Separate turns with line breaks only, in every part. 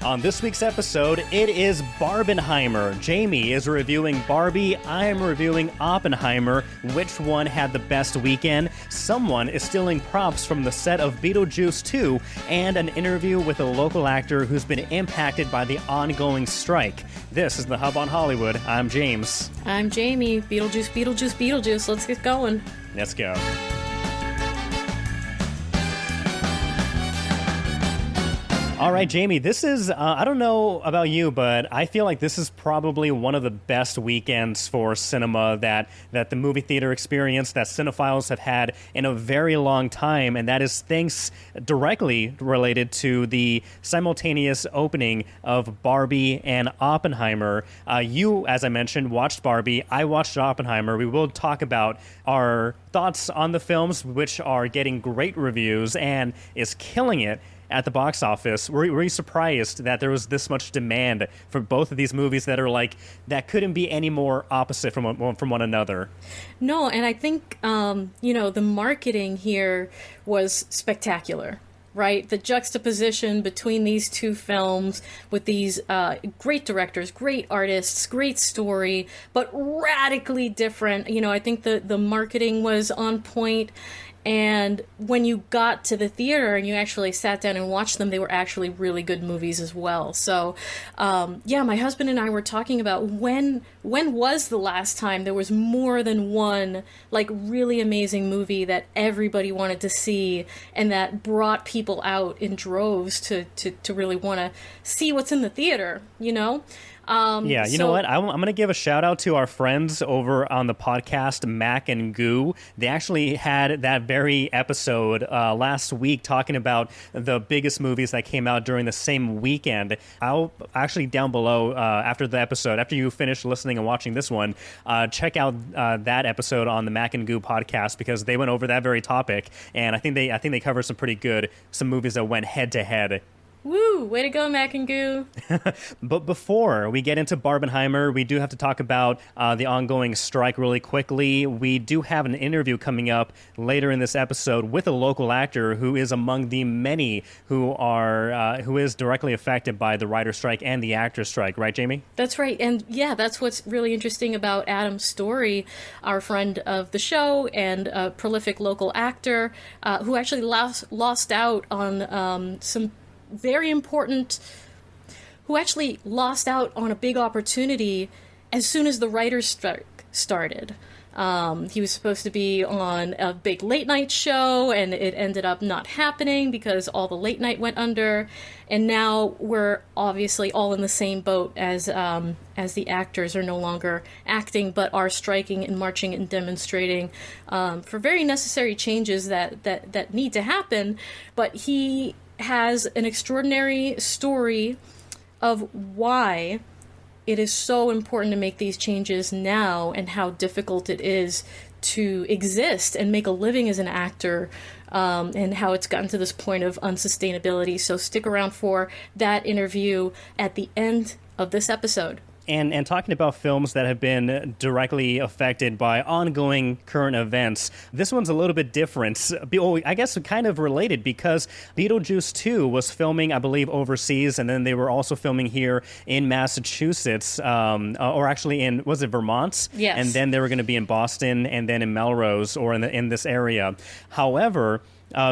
On this week's episode, it is Barbenheimer. Jamie is reviewing Barbie. I am reviewing Oppenheimer. Which one had the best weekend? Someone is stealing props from the set of Beetlejuice 2, and an interview with a local actor who's been impacted by the ongoing strike. This is The Hub on Hollywood. I'm James.
I'm Jamie. Beetlejuice, Beetlejuice, Beetlejuice. Let's get going.
Let's go. All right, Jamie, this is, I don't know about you, but I feel like this is probably one of the best weekends for cinema that the movie theater experience that cinephiles have had in a very long time, and that is thanks directly related to the simultaneous opening of Barbie and Oppenheimer. You, as I mentioned, watched Barbie. I watched Oppenheimer. We will talk about our thoughts on the films, which are getting great reviews and is killing it at the box office. Were you surprised that there was this much demand for both of these movies that are like, that couldn't be any more opposite from one another?
No, and I think, the marketing here was spectacular, right? The juxtaposition between these two films with these great directors, great artists, great story, but radically different. I think the marketing was on point. And when you got to the theater and you actually sat down and watched them, they were actually really good movies as well. So, my husband and I were talking about when was the last time there was more than one, like, really amazing movie that everybody wanted to see and that brought people out in droves to really want to see what's in the theater, know what? I'm going to give a shout out to our friends over on the podcast, Mac and Goo. They actually had that very episode last week talking about the biggest movies that came out during the same weekend. I'll actually down below after the episode, after you finish listening and watching this one, check out that episode on the Mac and Goo podcast because they went over that very topic, and I think they covered some movies that went head to head. Woo! Way to go, Mac and Goo.
But before we get into Barbenheimer, we do have to talk about the ongoing strike really quickly. We do have an interview coming up later in this episode with a local actor who is among the many who is directly affected by the writer's strike and the actor's strike. Right, Jamie?
That's right. And yeah, that's what's really interesting about Adam's story, our friend of the show and a prolific local actor who actually lost out on some very important, who actually lost out on a big opportunity as soon as the writer's strike started. He was supposed to be on a big late night show, and it ended up not happening because all the late night went under. And now we're obviously all in the same boat as the actors are no longer acting, but are striking and marching and demonstrating for very necessary changes that need to happen. But he has an extraordinary story of why it is so important to make these changes now and how difficult it is to exist and make a living as an actor, and how it's gotten to this point of unsustainability. So stick around for that interview at the end of this episode.
And talking about films that have been directly affected by ongoing current events, this one's a little bit different. I guess kind of related because Beetlejuice 2 was filming, I believe, overseas, and then they were also filming here in Massachusetts, or actually was it Vermont?
Yes.
And then they were going to be in Boston and then in Melrose or in this area. However,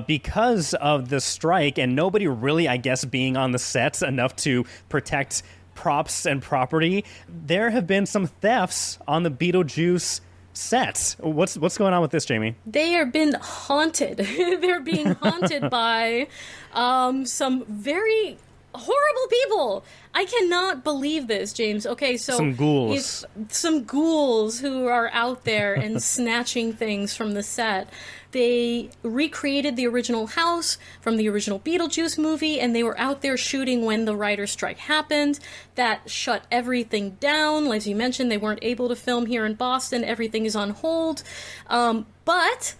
because of the strike and nobody really, I guess, being on the sets enough to protect props and property, there have been some thefts on the Beetlejuice sets. What's going on with this, Jamie?
They are been haunted. They're being haunted by some very horrible people. I cannot believe this, James. Okay, so
some ghouls.
Some ghouls who are out there and snatching things from the set. They recreated the original house from the original Beetlejuice movie, and they were out there shooting when the writer's strike happened. That shut everything down. As you mentioned, they weren't able to film here in Boston. Everything is on hold. But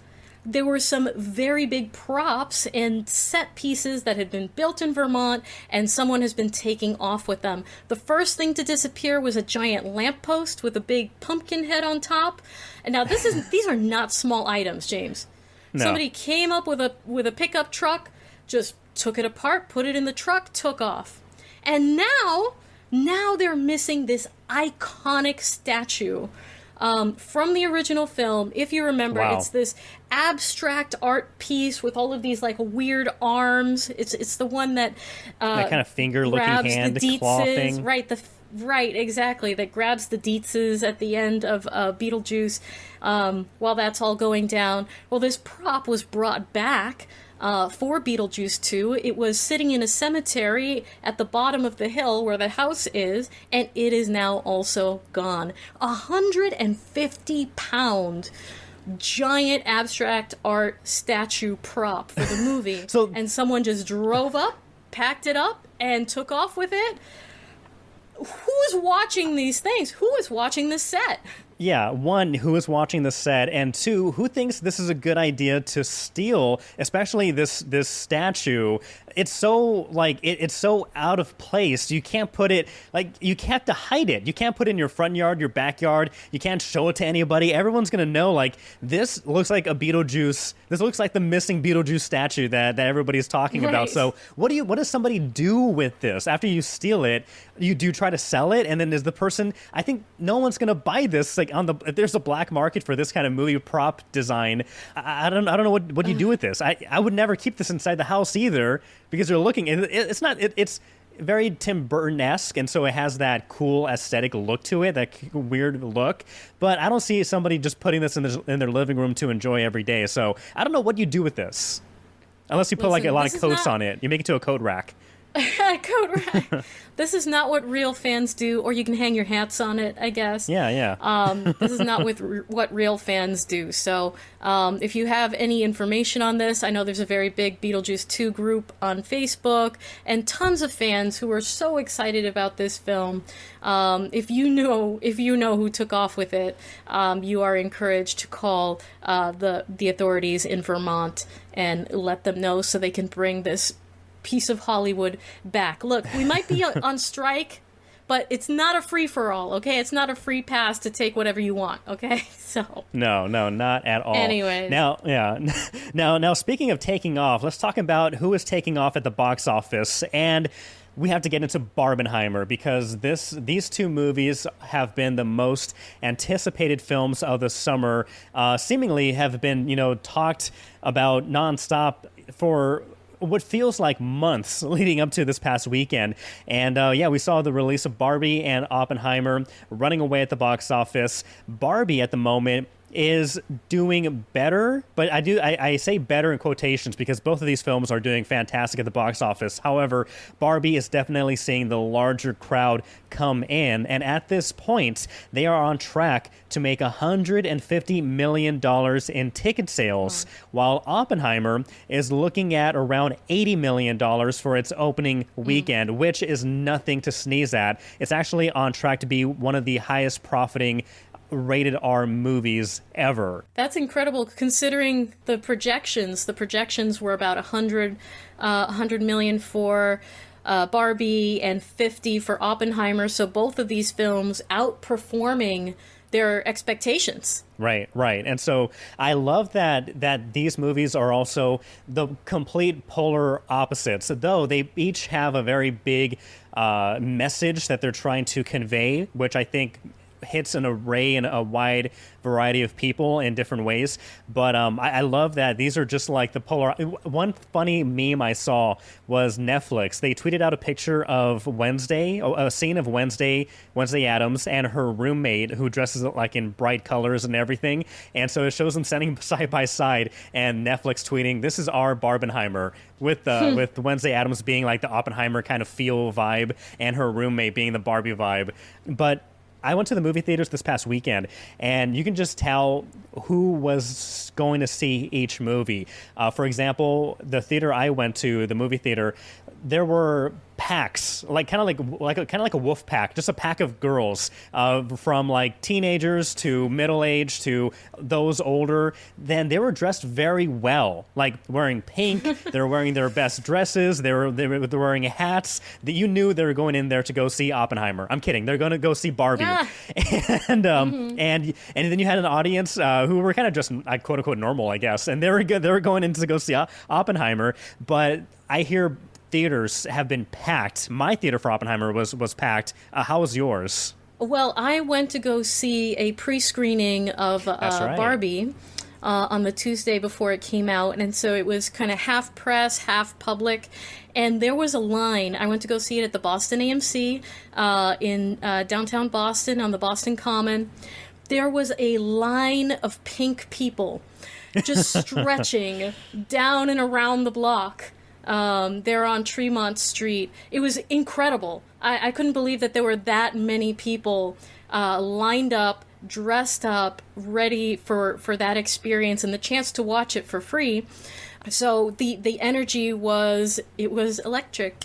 there were some very big props and set pieces that had been built in Vermont, and someone has been taking off with them. The first thing to disappear was a giant lamppost with a big pumpkin head on top. And now these are not small items, James. No. Somebody came up with a pickup truck, just took it apart, put it in the truck, took off. And now they're missing this iconic statue from the original film. If you remember,
Wow.
it's this abstract art piece with all of these like weird arms. It's the one that
That kind of finger-looking
grabs
hand,
the
claw
Dietzes,
thing.
right, exactly. That grabs the Dietzes at the end of Beetlejuice while that's all going down. Well, this prop was brought back for Beetlejuice 2. It was sitting in a cemetery at the bottom of the hill where the house is, and it is now also gone. 150-pound giant abstract art statue prop for the movie. And someone just drove up, packed it up, and took off with it. Who's watching these things? Who is watching this set?
Yeah, one, who is watching the set, and two, who thinks this is a good idea to steal, especially this statue. It's so, like, it's so out of place. You can't put it, like, you have to hide it. You can't put it in your front yard, your backyard. You can't show it to anybody. Everyone's going to know, like, this looks like a Beetlejuice. This looks like the missing Beetlejuice statue that everybody's talking about. So what does somebody do with this? After you steal it, you do try to sell it, and then is the person, I think no one's going to buy this. Like, if there's a black market for this kind of movie prop design, I don't know what you do with this. I would never keep this inside the house either, because you're looking, it's very Tim Burton-esque, and so it has that cool aesthetic look to it, that weird look. But I don't see somebody just putting this in their living room to enjoy every day. So I don't know what you do with this, unless you put like a lot of coats on it. You make it to a coat rack.
Coat rack. This is not what real fans do, or you can hang your hats on it, I guess.
Yeah.
This is not what real fans do. So if you have any information on this, I know there's a very big Beetlejuice 2 group on Facebook, and tons of fans who are so excited about this film. If you know who took off with it, you are encouraged to call the authorities in Vermont and let them know so they can bring this piece of Hollywood back. Look, we might be on strike, but it's not a free-for-all, okay? It's not a free pass to take whatever you want, okay? So
No, not at all.
Anyways.
Now, speaking of taking off, let's talk about who is taking off at the box office. And we have to get into Barbenheimer, because these two movies have been the most anticipated films of the summer, seemingly have been, talked about nonstop for what feels like months leading up to this past weekend. And we saw the release of Barbie and Oppenheimer running away at the box office. Barbie at the moment is doing better, but I say better in quotations because both of these films are doing fantastic at the box office. However, Barbie is definitely seeing the larger crowd come in, and at this point, they are on track to make $150 million in ticket sales, while Oppenheimer is looking at around $80 million for its opening weekend, which is nothing to sneeze at. It's actually on track to be one of the highest profiting rated R movies ever.
That's incredible considering the projections. The projections were about 100 million for Barbie and 50 for Oppenheimer. So both of these films outperforming their expectations.
Right. And so I love that these movies are also the complete polar opposites, though they each have a very big message that they're trying to convey, which I think hits an array and a wide variety of people in different ways. But I love that these are just like the polar. One funny meme I saw was Netflix. They tweeted out a picture of Wednesday, a scene of Wednesday Addams and her roommate, who dresses like in bright colors and everything. And so it shows them standing side by side, and Netflix tweeting, "This is our Barbenheimer," with Wednesday Addams being like the Oppenheimer kind of feel vibe, and her roommate being the Barbie vibe. But I went to the movie theaters this past weekend, and you can just tell who was going to see each movie. For example, the theater I went to, the movie theater, there were packs, like kind of like a wolf pack, just a pack of girls, from like teenagers to middle age to those older. Then they were dressed very well, like wearing pink. They were wearing their best dresses. They were wearing hats. That you knew they were going in there to go see Oppenheimer. I'm kidding. They're going to go see Barbie. Yeah. And then you had an audience who were kind of just like, quote unquote normal, I guess, and they were going in to go see Oppenheimer. But I hear theaters have been packed. My theater for Oppenheimer was packed. How was yours?
Well, I went to go see a pre-screening of
That's right.
Barbie on the Tuesday before it came out, and so it was kind of half press, half public, and there was a line. I went to go see it at the Boston AMC in downtown Boston on the Boston Common. There was a line of pink people just stretching down and around the block. There on Tremont Street. It was incredible. I couldn't believe that there were that many people lined up, dressed up, ready for that experience and the chance to watch it for free. So the energy was electric.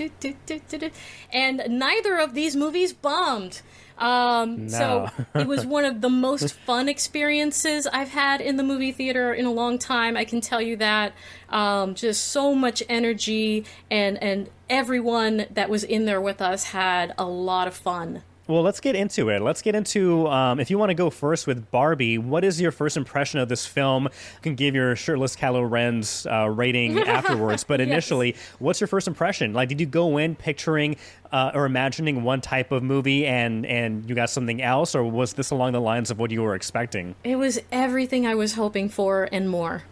And neither of these movies bombed.
No.
So it was one of the most fun experiences I've had in the movie theater in a long time. I can tell you that. Just so much energy, and everyone that was in there with us had a lot of fun.
Well, let's get into it. Let's get into, if you want to go first with Barbie, what is your first impression of this film? You can give your shirtless Kylo Ren's rating afterwards, but initially,
Yes.
What's your first impression? Like, did you go in picturing or imagining one type of movie and you got something else, or was this along the lines of what you were expecting?
It was everything I was hoping for and more.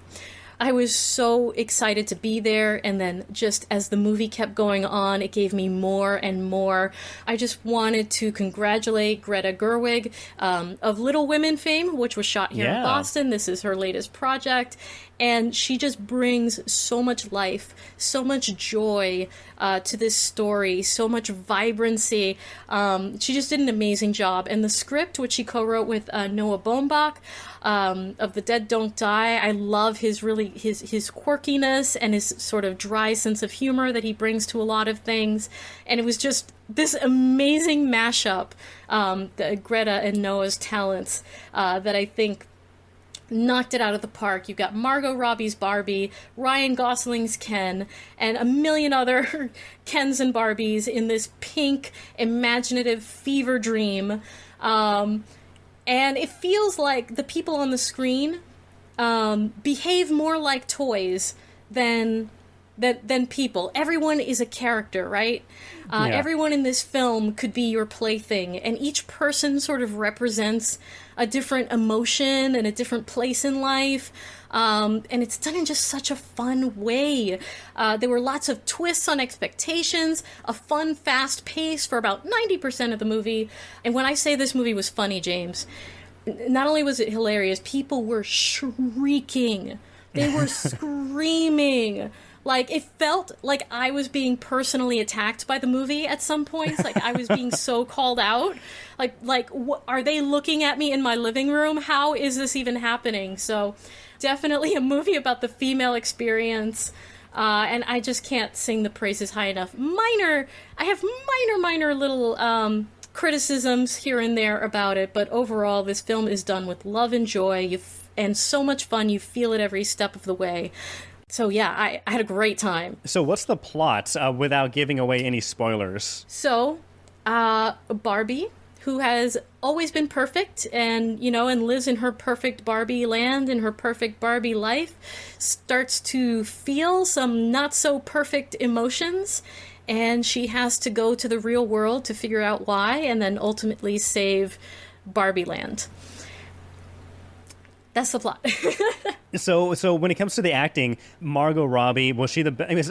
I was so excited to be there, and then just as the movie kept going on, it gave me more and more. I just wanted to congratulate Greta Gerwig of Little Women fame, which was shot here in Boston. This is her latest project, and she just brings so much life, so much joy to this story, so much vibrancy. She just did an amazing job. And the script, which she co-wrote with Noah Baumbach, of The Dead Don't Die, I love his quirkiness and his sort of dry sense of humor that he brings to a lot of things. And it was just this amazing mashup, the Greta and Noah's talents, that I think knocked it out of the park. You've got Margot Robbie's Barbie, Ryan Gosling's Ken, and a million other Kens and Barbies in this pink, imaginative fever dream. And it feels like the people on the screen behave more like toys than people. Everyone is a character, right? Everyone in this film could be your plaything, and each person sort of represents a different emotion and a different place in life. And it's done in just such a fun way. There were lots of twists on expectations, a fun, fast pace for about 90% of the movie. And when I say this movie was funny, James, not only was it hilarious, people were shrieking. They were screaming. Like, it felt like I was being personally attacked by the movie at some points. Like, I was being so called out. Are they looking at me in my living room? How is this even happening? So, definitely a movie about the female experience. And I just can't sing the praises high enough. I have minor little criticisms here and there about it, but overall, this film is done with love and joy and so much fun. You feel it every step of the way. So yeah, I had a great time.
So what's the plot without giving away any spoilers?
So, Barbie, who has always been perfect and lives in her perfect Barbie land, in her perfect Barbie life, starts to feel some not so perfect emotions, and she has to go to the real world to figure out why, and then ultimately save Barbie land. That's the plot.
So when it comes to the acting, Margot Robbie, was she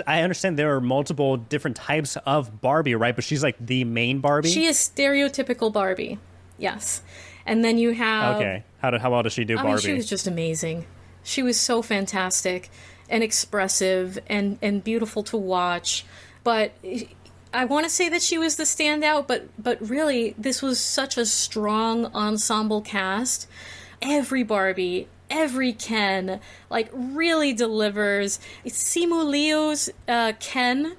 I understand there are multiple different types of Barbie, right? But she's like the main Barbie?
She is stereotypical Barbie, yes. And then you have...
Okay. How well does she do Barbie?
I mean, she was just amazing. She was so fantastic and expressive and beautiful to watch. But I want to say that she was the standout, but really, this was such a strong ensemble cast. Every Barbie, every Ken, really delivers. Simu Liu's Ken,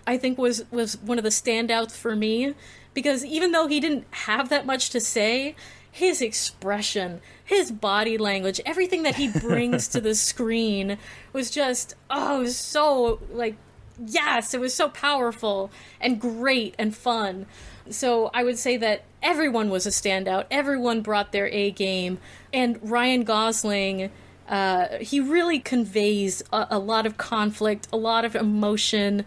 I think, was one of the standouts for me, because even though he didn't have that much to say, his expression, his body language, everything that he brings to the screen was just, it was so, yes, it was so powerful and great and fun. So I would say that everyone was a standout. Everyone brought their A game. And Ryan Gosling, he really conveys a lot of conflict, a lot of emotion,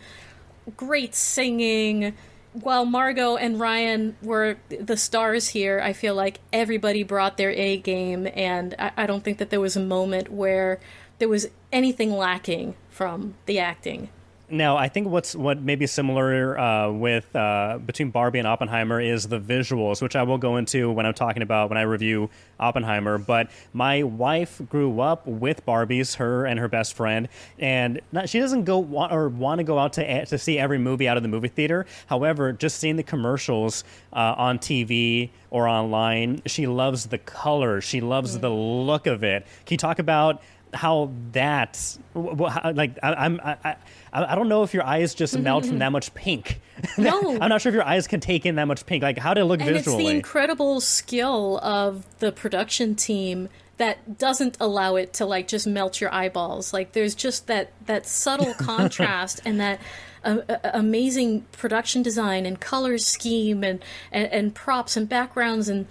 great singing. While Margot and Ryan were the stars here, I feel like everybody brought their A game, and I don't think that there was a moment where there was anything lacking from the acting.
Now, I think what may be similar with between Barbie and Oppenheimer is the visuals, which I will go into when I'm talking about when I review Oppenheimer. But my wife grew up with Barbies, her and her best friend, and she doesn't want to go out to see every movie out of the movie theater. However, just seeing the commercials on TV or online, she loves the color, she loves the look of it. Can you talk about how that, like, I don't know if your eyes just melt from that much pink.
No.
I'm not sure if your eyes can take in that much pink. Like, how did it look
And
visually?
it's the incredible skill of the production team that doesn't allow it to, like, just melt your eyeballs. Like, there's just that subtle contrast and that amazing production design and color scheme and props and backgrounds and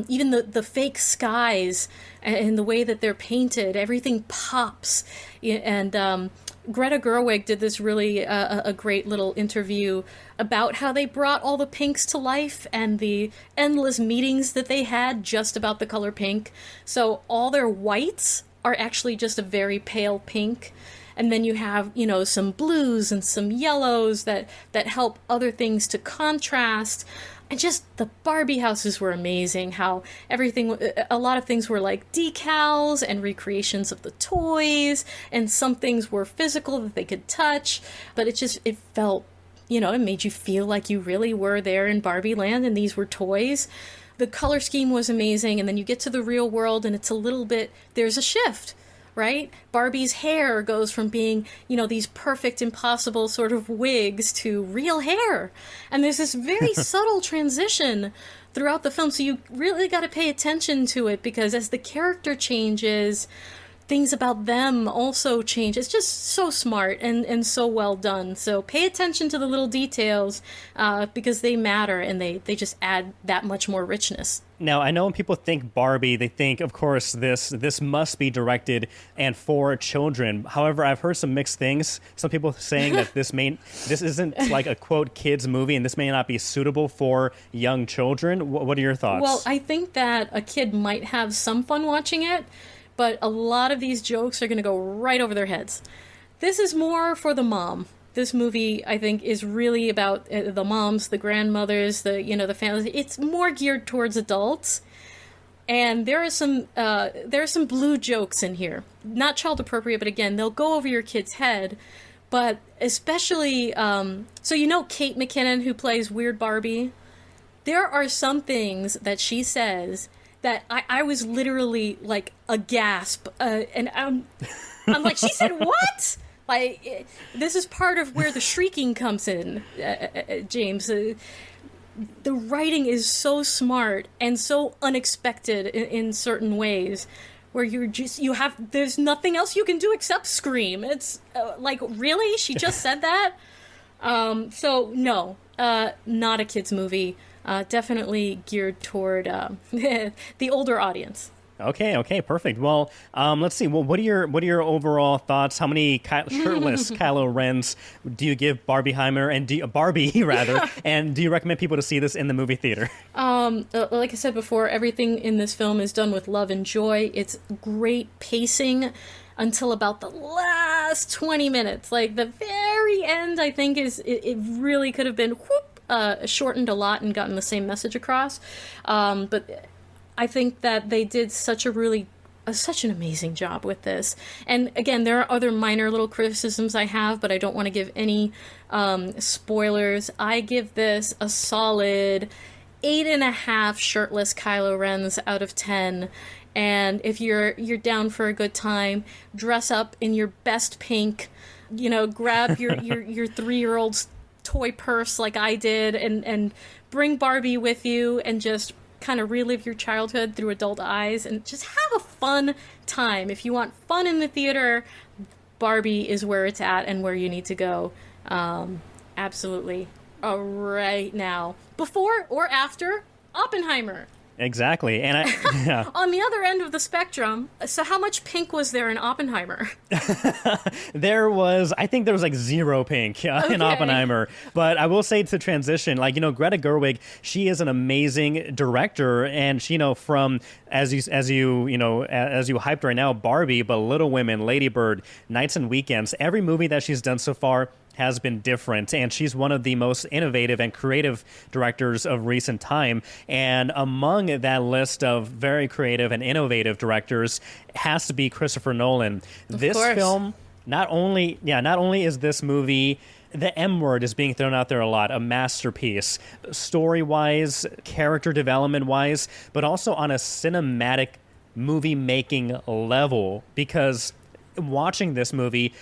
even the fake skies and the way that they're painted. Everything pops. And Greta Gerwig did this really a great little interview about how they brought all the pinks to life and the endless meetings that they had just about the color pink. So all their whites are actually just a very pale pink. And then you have, some blues and some yellows that help other things to contrast. And just the Barbie houses were amazing. How a lot of things were like decals and recreations of the toys, and some things were physical that they could touch. But it felt, it made you feel like you really were there in Barbie land and these were toys. The color scheme was amazing. And then you get to the real world and there's a shift. Right? Barbie's hair goes from being, these perfect, impossible sort of wigs to real hair. And there's this very subtle transition throughout the film. So you really got to pay attention to it because as the character changes, things about them also change. It's just so smart and so well done. So pay attention to the little details because they matter and they just add that much more richness.
Now, I know when people think Barbie, they think, of course, this must be directed and for children. However, I've heard some mixed things. Some people saying that this isn't like a, quote, kids movie, and this may not be suitable for young children. What are your thoughts?
Well, I think that a kid might have some fun watching it, but a lot of these jokes are going to go right over their heads. This is more for the mom. This movie, I think, is really about the moms, the grandmothers, the families. It's more geared towards adults, and there are some blue jokes in here. Not child appropriate, but again, they'll go over your kid's head. But especially, so Kate McKinnon, who plays Weird Barbie. There are some things that she says that I was literally like a gasp, and I'm like, she said what? Like, this is part of where the shrieking comes in, James. The writing is so smart and so unexpected in certain ways, where there's nothing else you can do except scream. It's like, really? She just said that? So no, not a kid's movie. Definitely geared toward the older audience.
Okay, perfect. Well, let's see. Well, what are your overall thoughts? How many shirtless Kylo Rens do you give Barbenheimer and Barbie rather? And do you recommend people to see this in the movie theater?
Like I said before, everything in this film is done with love and joy. It's great pacing until about the last 20 minutes. Like the very end, I think it really could have been shortened a lot and gotten the same message across. But I think that they did such an amazing job with this. And again, there are other minor little criticisms I have, but I don't want to give any spoilers. I give this a solid 8.5 shirtless Kylo Rens out of 10. And if you're down for a good time, dress up in your best pink. Grab your 3-year-old's toy purse like I did, and bring Barbie with you, and just kind of relive your childhood through adult eyes and just have a fun time. If you want fun in the theater, Barbie is where it's at and where you need to go. Absolutely. Right now. Before or after Oppenheimer.
Exactly. And yeah.
On the other end of the spectrum, so how much pink was there in Oppenheimer?
I think there was like zero pink in
Okay.
Oppenheimer. But I will say to transition, like, Greta Gerwig, she is an amazing director. And she, from, as you hyped right now, Barbie, but Little Women, Lady Bird, Nights and Weekends, every movie that she's done so far has been different, and she's one of the most innovative and creative directors of recent time. And among that list of very creative and innovative directors has to be Christopher Nolan. This
course.
film, not only is this movie, the M word is being thrown out there a lot, a masterpiece, story-wise, character development-wise, but also on a cinematic movie-making level, because watching this movie,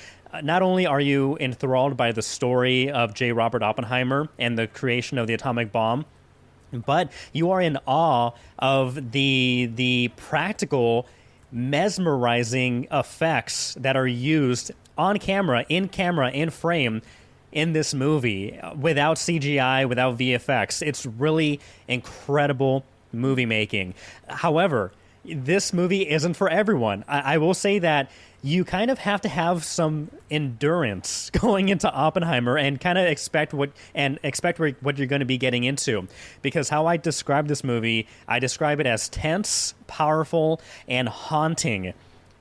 not only are you enthralled by the story of J. Robert Oppenheimer and the creation of the atomic bomb, but you are in awe of the practical, mesmerizing effects that are used on camera, in frame, in this movie, without CGI, without VFX. It's really incredible movie making. However, this movie isn't for everyone. I will say that you kind of have to have some endurance going into Oppenheimer and kind of expect what you're going to be getting into. Because how I describe this movie, I describe it as tense, powerful, and haunting.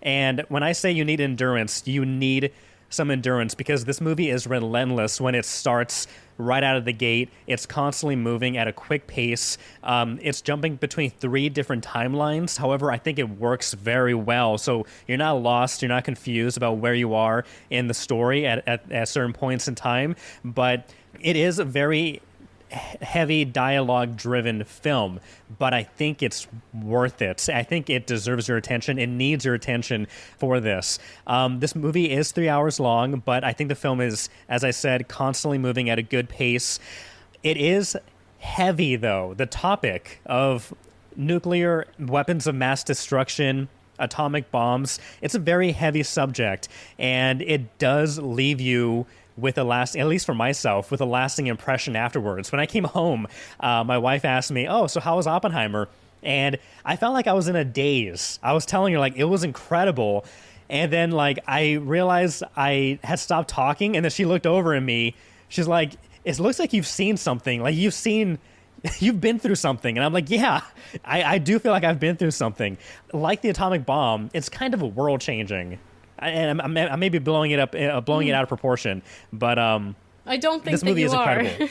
And when I say you need endurance, you need some endurance, because this movie is relentless when it starts right out of the gate. It's constantly moving at a quick pace. It's jumping between 3 different timelines. However, I think it works very well. So you're not lost. You're not confused about where you are in the story at certain points in time. But it is a very heavy dialogue-driven film, but I think it's worth it. I think it deserves your attention. It needs your attention for this. This movie is 3 hours long, but I think the film is, as I said, constantly moving at a good pace. It is heavy, though. The topic of nuclear weapons of mass destruction, atomic bombs, it's a very heavy subject, and it does leave you with at least for myself, with a lasting impression afterwards. When I came home, my wife asked me, "Oh, so how was Oppenheimer?" And I felt like I was in a daze. I was telling her, like, it was incredible. And then, like, I realized I had stopped talking, and then she looked over at me. She's like, "It looks like you've seen something. Like, you've been through something." And I'm like, yeah, I do feel like I've been through something. Like the atomic bomb, it's kind of a world-changing. And I may be blowing it out of proportion, but
I don't think
this movie is incredible.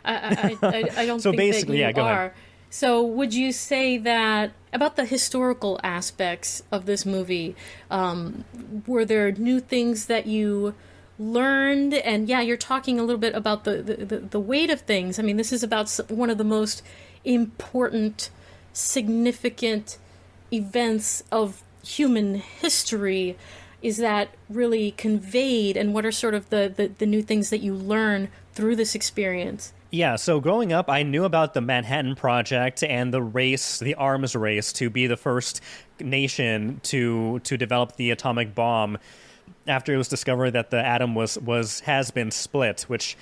I don't
So
think
basically,
that you
yeah, go
are.
ahead.
So would you say that about the historical aspects of this movie, were there new things that you learned? And yeah, you're talking a little bit about the weight of things. I mean, this is about one of the most important, significant events of human history. Is that really conveyed, and what are sort of the new things that you learn through this experience?
Yeah, so growing up, I knew about the Manhattan Project and the arms race to be the first nation to develop the atomic bomb after it was discovered that the atom has been split, which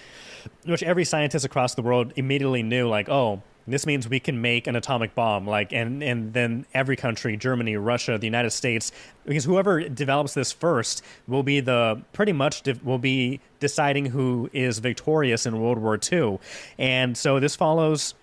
every scientist across the world immediately knew, like, oh, this means we can make an atomic bomb, like, and then every country, Germany, Russia, the United States, because whoever develops this first will be will be deciding who is victorious in World War II. And so this follows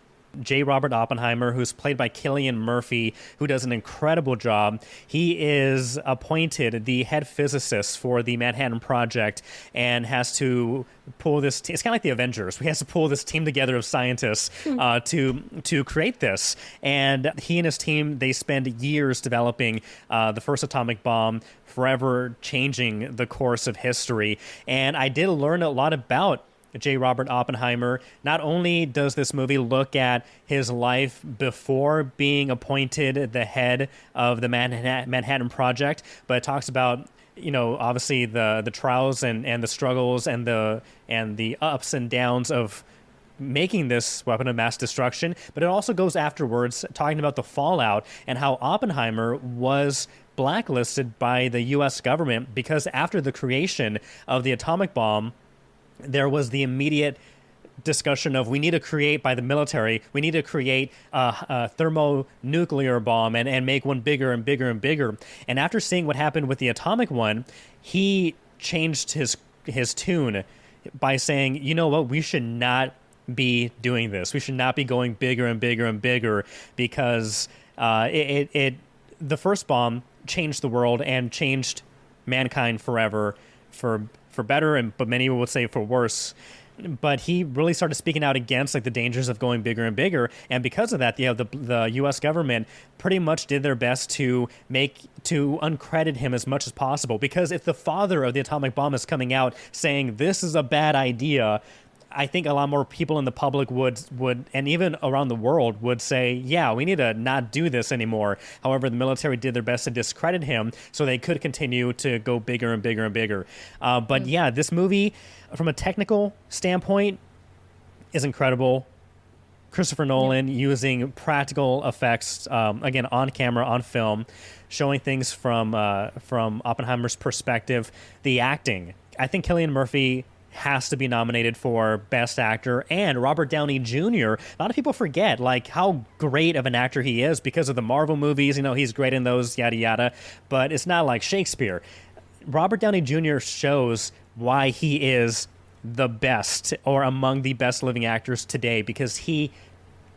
J. Robert Oppenheimer, who's played by Cillian Murphy, who does an incredible job. He is appointed the head physicist for the Manhattan Project and has to pull this it's kind of like the Avengers. He has to pull this team together of scientists to create this. And he and his team, they spend years developing the first atomic bomb, forever changing the course of history. And I did learn a lot about J. Robert Oppenheimer. Not only does this movie look at his life before being appointed the head of the Manhattan Project, but it talks about, obviously the trials and the struggles and the ups and downs of making this weapon of mass destruction. But it also goes afterwards talking about the fallout and how Oppenheimer was blacklisted by the U.S. government because after the creation of the atomic bomb, there was the immediate discussion of we need to create by the military, we need to create a thermonuclear bomb and make one bigger and bigger and bigger. And after seeing what happened with the atomic one, he changed his tune by saying, you know what, we should not be doing this. We should not be going bigger and bigger and bigger, because the first bomb changed the world and changed mankind forever, for better, but many would say for worse. But he really started speaking out against like the dangers of going bigger and bigger, and because of that, the U.S. government pretty much did their best to uncredit him as much as possible. Because if the father of the atomic bomb is coming out saying this is a bad idea, I think a lot more people in the public would, and even around the world would say, yeah, we need to not do this anymore. However, the military did their best to discredit him so they could continue to go bigger and bigger and bigger. But yeah, this movie, from a technical standpoint, is incredible. Christopher Nolan using practical effects, again, on camera, on film, showing things from Oppenheimer's perspective. The acting, I think Cillian Murphy has to be nominated for Best Actor, and Robert Downey Jr. A lot of people forget like how great of an actor he is because of the Marvel movies. You know, he's great in those, yada yada, but it's not like Shakespeare. Robert Downey Jr. shows why he is the best, or among the best living actors today, because he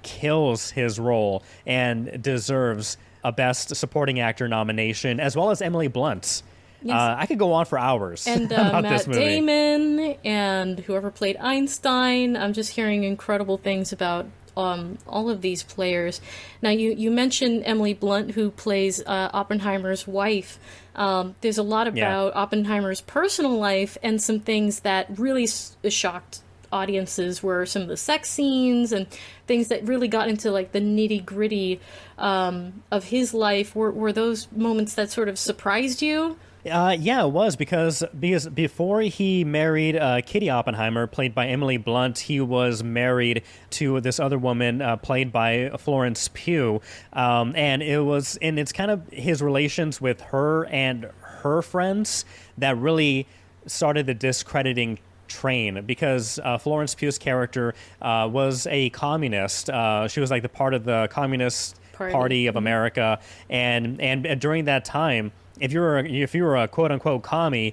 kills his role and deserves a Best Supporting Actor nomination, as well as Emily Blunt. Yes. I could go on for hours
and
about
Matt
this movie.
Damon and whoever played Einstein. I'm just hearing incredible things about all of these players. Now, you mentioned Emily Blunt, who plays Oppenheimer's wife. There's a lot about Oppenheimer's personal life, and some things that really shocked audiences were some of the sex scenes and things that really got into like the nitty-gritty of his life. Were those moments that sort of surprised you?
Yeah, it was, because before he married Kitty Oppenheimer, played by Emily Blunt, he was married to this other woman played by Florence Pugh, and it's kind of his relations with her and her friends that really started the discrediting train, because Florence Pugh's character was a communist. She was like the part of the Communist Party of America, and during that time, if you were a quote unquote commie,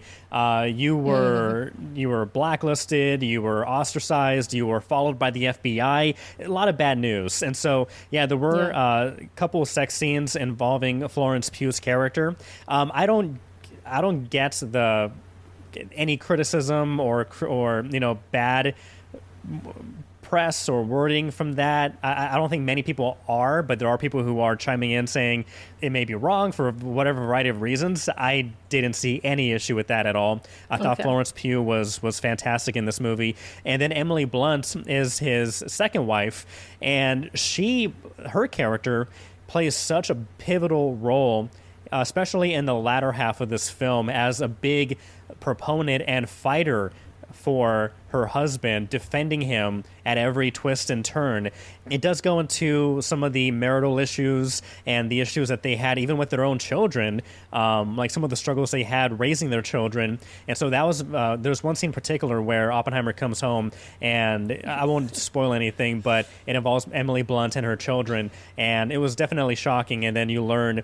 you were blacklisted, you were ostracized, you were followed by the FBI. A lot of bad news. And so there were a couple of sex scenes involving Florence Pugh's character. I don't get any criticism or bad press or wording from that. I don't think many people are, but there are people who are chiming in saying it may be wrong for whatever variety of reasons. I didn't see any issue with that at all. I thought Florence Pugh was fantastic in this movie. And then Emily Blunt is his second wife, and her character plays such a pivotal role, especially in the latter half of this film, as a big proponent and fighter for her husband, defending him at every twist and turn. It does go into some of the marital issues and the issues that they had even with their own children, like some of the struggles they had raising their children. And so that was there's one scene in particular where Oppenheimer comes home, and I won't spoil anything, but it involves Emily Blunt and her children, and it was definitely shocking. And then you learn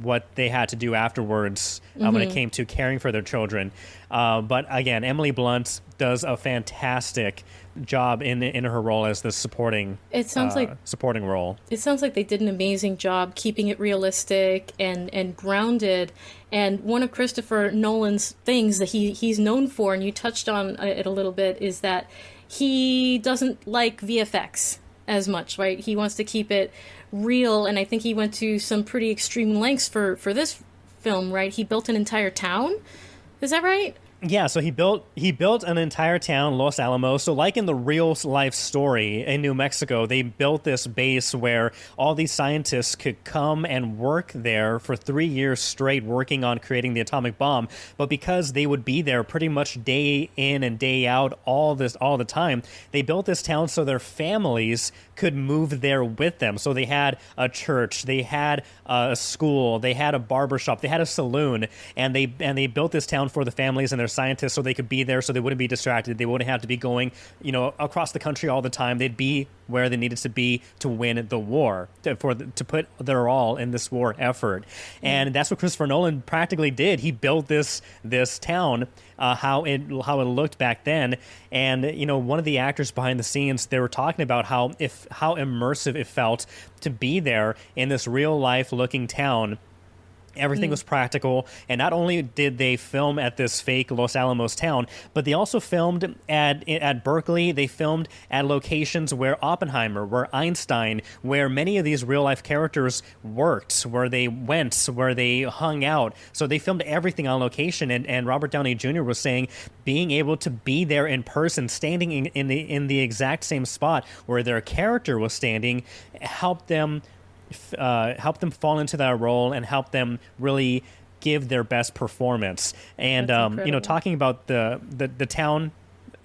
what they had to do afterwards when it came to caring for their children. But again, Emily Blunt does a fantastic job in her role as the supporting role. It
sounds like they did an amazing job keeping it realistic and grounded. And one of Christopher Nolan's things that he's known for, and you touched on it a little bit, is that he doesn't like VFX as much, right? He wants to keep it real, and I think he went to some pretty extreme lengths for this film, right? He built an entire town. Is that right?
Yeah, so he built an entire town, Los Alamos. So like in the real life story in New Mexico, they built this base where all these scientists could come and work there for 3 years straight, working on creating the atomic bomb. But because they would be there pretty much day in and day out all the time, they built this town so their families could move there with them. So they had a church, they had a school, they had a barbershop, they had a saloon, and they built this town for the families and their scientists so they could be there, so they wouldn't be distracted. They wouldn't have to be going, across the country all the time. They'd be where they needed to be to win the war, to put their all in this war effort. And that's what Christopher Nolan practically did. He built this town, how it looked back then. And one of the actors behind the scenes, they were talking about how immersive it felt to be there in this real life looking town. Everything was practical, and not only did they film at this fake Los Alamos town, but they also filmed at Berkeley. They filmed at locations where Oppenheimer, where Einstein, where many of these real-life characters worked, where they went, where they hung out. So they filmed everything on location, and Robert Downey Jr. was saying being able to be there in person, standing in the exact same spot where their character was standing, helped them fall into that role and help them really give their best performance. And talking about the town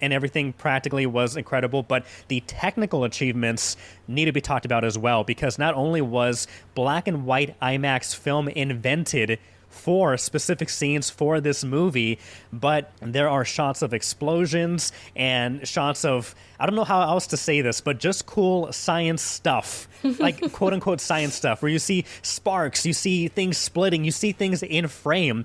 and everything practically was incredible, but the technical achievements need to be talked about as well, because not only was black and white IMAX film invented for specific scenes for this movie, but there are shots of explosions and shots of, I don't know how else to say this, but just cool science stuff, like quote unquote science stuff, where you see sparks, you see things splitting, you see things in frame.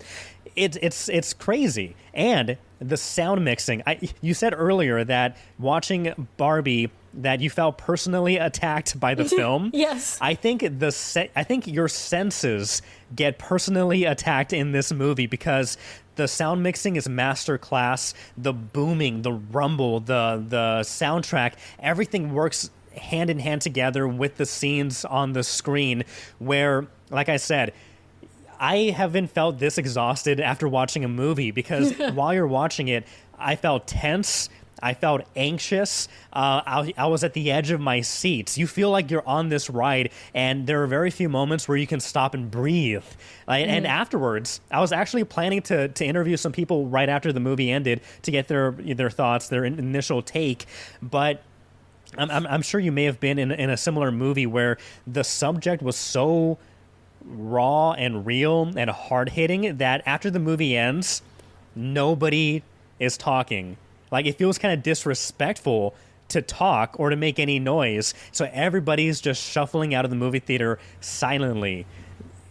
It's crazy. And the sound mixing. You said earlier that watching Barbie that you felt personally attacked by the film.
Yes.
I think your senses get personally attacked in this movie because the sound mixing is masterclass. The booming, the rumble, the soundtrack, everything works hand in hand together with the scenes on the screen where, like I said, I haven't felt this exhausted after watching a movie because while you're watching it, I felt tense. I felt anxious. I was at the edge of my seats. You feel like you're on this ride, and there are very few moments where you can stop and breathe. And afterwards, I was actually planning to interview some people right after the movie ended to get their thoughts, their initial take. But I'm sure you may have been in a similar movie where the subject was so raw and real and hard-hitting that after the movie ends, nobody is talking. Like, it feels kind of disrespectful to talk or to make any noise. So everybody's just shuffling out of the movie theater silently.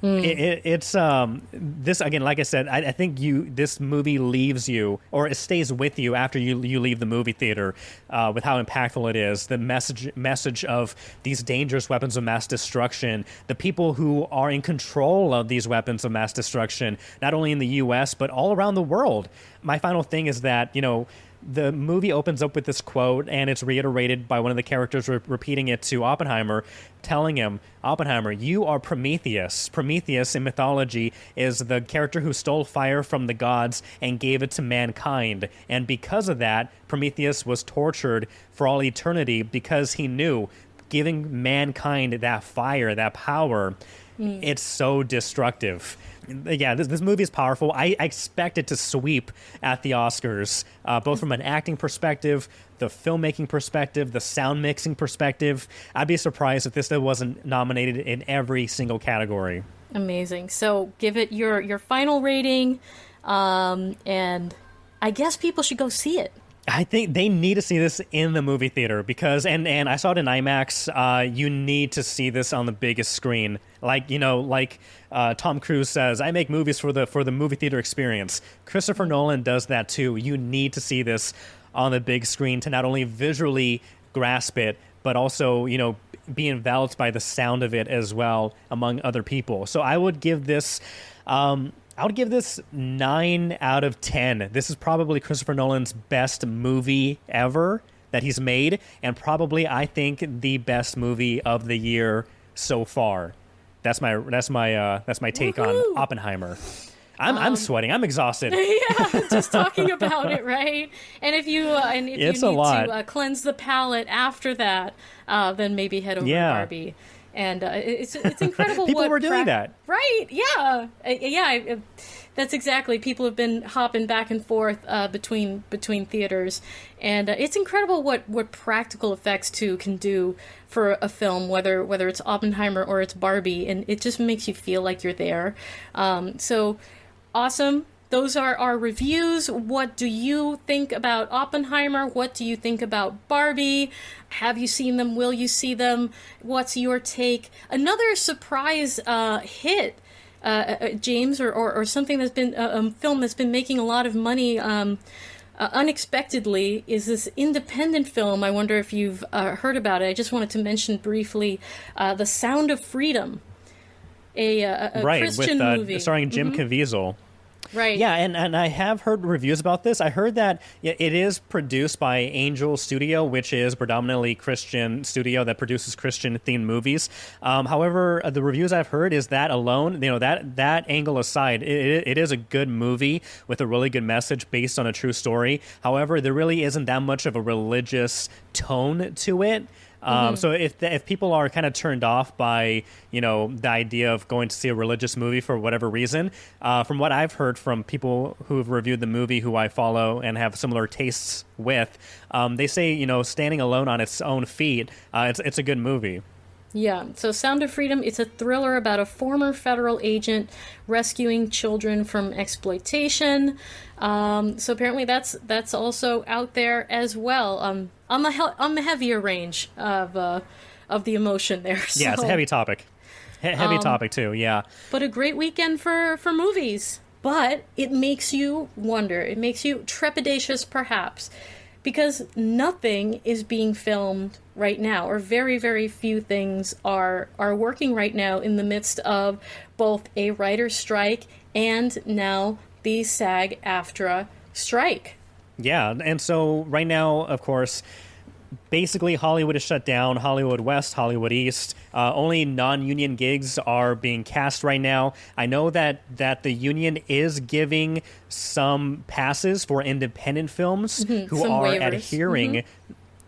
It's this, again, like I said, I think this movie leaves you, or it stays with you after you leave the movie theater, with how impactful it is. The message of these dangerous weapons of mass destruction, the people who are in control of these weapons of mass destruction, not only in the U.S., but all around the world. My final thing is that, the movie opens up with this quote, and it's reiterated by one of the characters repeating it to Oppenheimer, telling him, Oppenheimer, you are Prometheus. Prometheus in mythology is the character who stole fire from the gods and gave it to mankind. And because of that, Prometheus was tortured for all eternity because he knew giving mankind that fire, that power, it's so destructive. Yeah, this movie is powerful. I expect it to sweep at the Oscars, both from an acting perspective, the filmmaking perspective, the sound mixing perspective. I'd be surprised if this wasn't nominated in every single category.
Amazing. So give it your final rating, and I guess people should go see it.
I think they need to see this in the movie theater because, and I saw it in IMAX. You need to see this on the biggest screen. Like Tom Cruise says, I make movies for the movie theater experience. Christopher Nolan does that too. You need to see this on the big screen to not only visually grasp it, but also, be enveloped by the sound of it as well, among other people. So I would give this 9 out of 10. This is probably Christopher Nolan's best movie ever that he's made, and probably, I think, the best movie of the year so far. That's my take on Oppenheimer. I'm sweating. I'm exhausted.
Yeah, just talking about it, right? And if you need to cleanse the palate after that, then maybe head over to Barbie. And it's incredible.
People were doing that,
right? Yeah. That's exactly. People have been hopping back and forth between theaters, and it's incredible what practical effects can do for a film, whether it's Oppenheimer or it's Barbie, and it just makes you feel like you're there. So awesome. those are our reviews. What do you think about Oppenheimer? What do you think about Barbie? Have you seen them? Will you see them? What's your take? Another surprise hit, James, or something that's been a film that's been making a lot of money unexpectedly, is this independent film. I wonder if you've heard about it. I just wanted to mention briefly The Sound of Freedom, a Christian movie.
Starring Jim Caviezel.
Right.
Yeah, and I have heard reviews about this. I heard that it is produced by Angel Studio, which is predominantly Christian studio that produces Christian-themed movies. However, the reviews I've heard is that alone, that angle aside, it is a good movie with a really good message based on a true story. However, there really isn't that much of a religious tone to it. So if people are kind of turned off by, the idea of going to see a religious movie for whatever reason, from what I've heard from people who've reviewed the movie who I follow and have similar tastes with, they say, standing alone on its own feet, it's a good movie.
Yeah, so Sound of Freedom, it's a thriller about a former federal agent rescuing children from exploitation. So apparently that's also out there as well. On the heavier range of the emotion there. So,
yeah, it's a heavy topic. Heavy topic too, yeah.
But a great weekend for movies. But it makes you wonder. It makes you trepidatious, perhaps, because nothing is being filmed right now, or very, very few things are working right now in the midst of both a writer's strike and now the SAG-AFTRA strike.
Yeah, and so right now, of course, basically Hollywood is shut down. Hollywood West, Hollywood East. Only non-union gigs are being cast right now. I know that the union is giving some passes for independent films who
some
are
waivers.
Adhering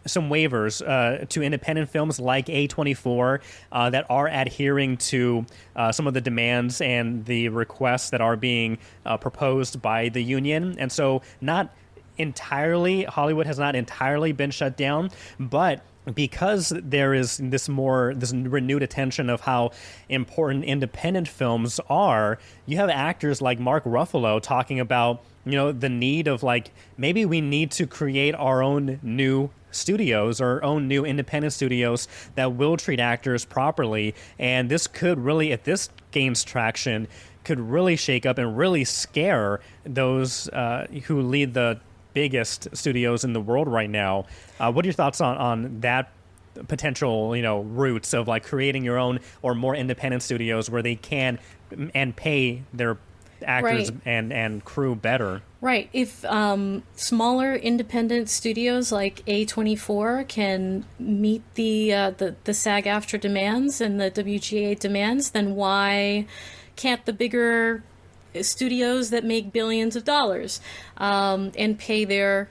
some waivers to independent films like A24 that are adhering to some of the demands and the requests that are being proposed by the union. And so not entirely, Hollywood has not entirely been shut down, but because there is this renewed attention of how important independent films are, you have actors like Mark Ruffalo talking about, the need of maybe we need to create our own new studios, our own new independent studios that will treat actors properly. And this could really, if this gains traction, could really shake up and really scare those who lead the biggest studios in the world right now. What are your thoughts on that potential, routes of creating your own or more independent studios where they can and pay their actors and crew better?
Right. If smaller independent studios like A24 can meet the SAG-AFTRA demands and the WGA demands, then why can't the bigger studios that make billions of dollars and pay their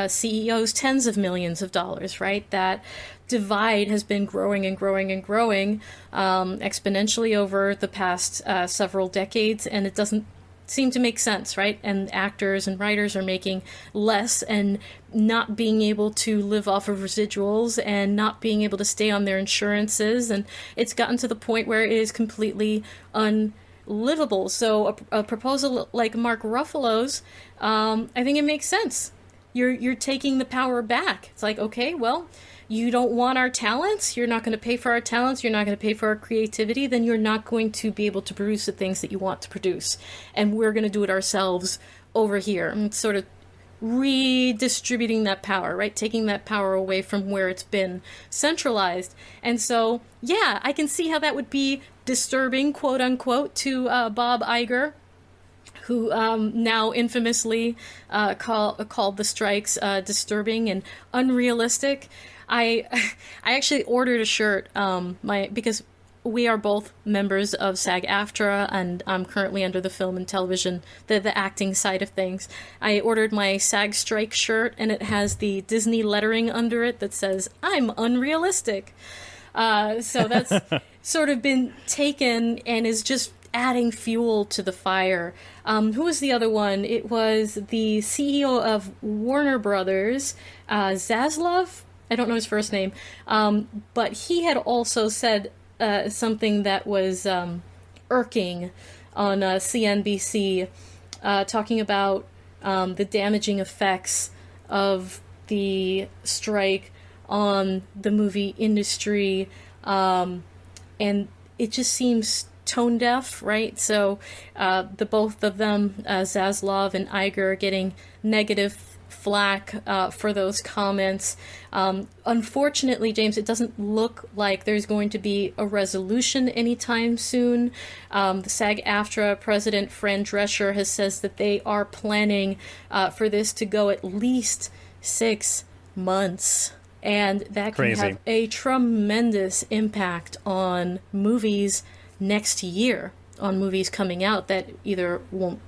CEOs tens of millions of dollars, right? That divide has been growing and growing and growing exponentially over the past several decades, and it doesn't seem to make sense, right? And actors and writers are making less and not being able to live off of residuals and not being able to stay on their insurances, and it's gotten to the point where it is completely unlivable. So a proposal like Mark Ruffalo's, I think it makes sense. You're taking the power back. It's like, okay, well, you don't want our talents, you're not going to pay for our talents, you're not going to pay for our creativity, then you're not going to be able to produce the things that you want to produce. And we're going to do it ourselves over here. And sort of redistributing that power, right? Taking that power away from where it's been centralized. And so, yeah, I can see how that would be disturbing, quote unquote, to Bob Iger, who now infamously called the strikes disturbing and unrealistic. I actually ordered a shirt because we are both members of SAG-AFTRA, and I'm currently under the film and television, the acting side of things. I ordered my SAG strike shirt, and it has the Disney lettering under it that says, "I'm unrealistic." So that's sort of been taken and is just adding fuel to the fire. Who was the other one? It was the CEO of Warner Brothers, Zaslav. I don't know his first name. But he had also said something that was irking on CNBC talking about the damaging effects of the strike on the movie industry, and it just seems tone deaf, right? So the both of them, Zaslav and Iger, are getting negative flack for those comments. Unfortunately, James, it doesn't look like there's going to be a resolution anytime soon. The SAG-AFTRA president, Fran Drescher, has says that they are planning for this to go at least 6 months. And that can
Crazy.
have a tremendous impact on movies next year, on movies coming out that either won't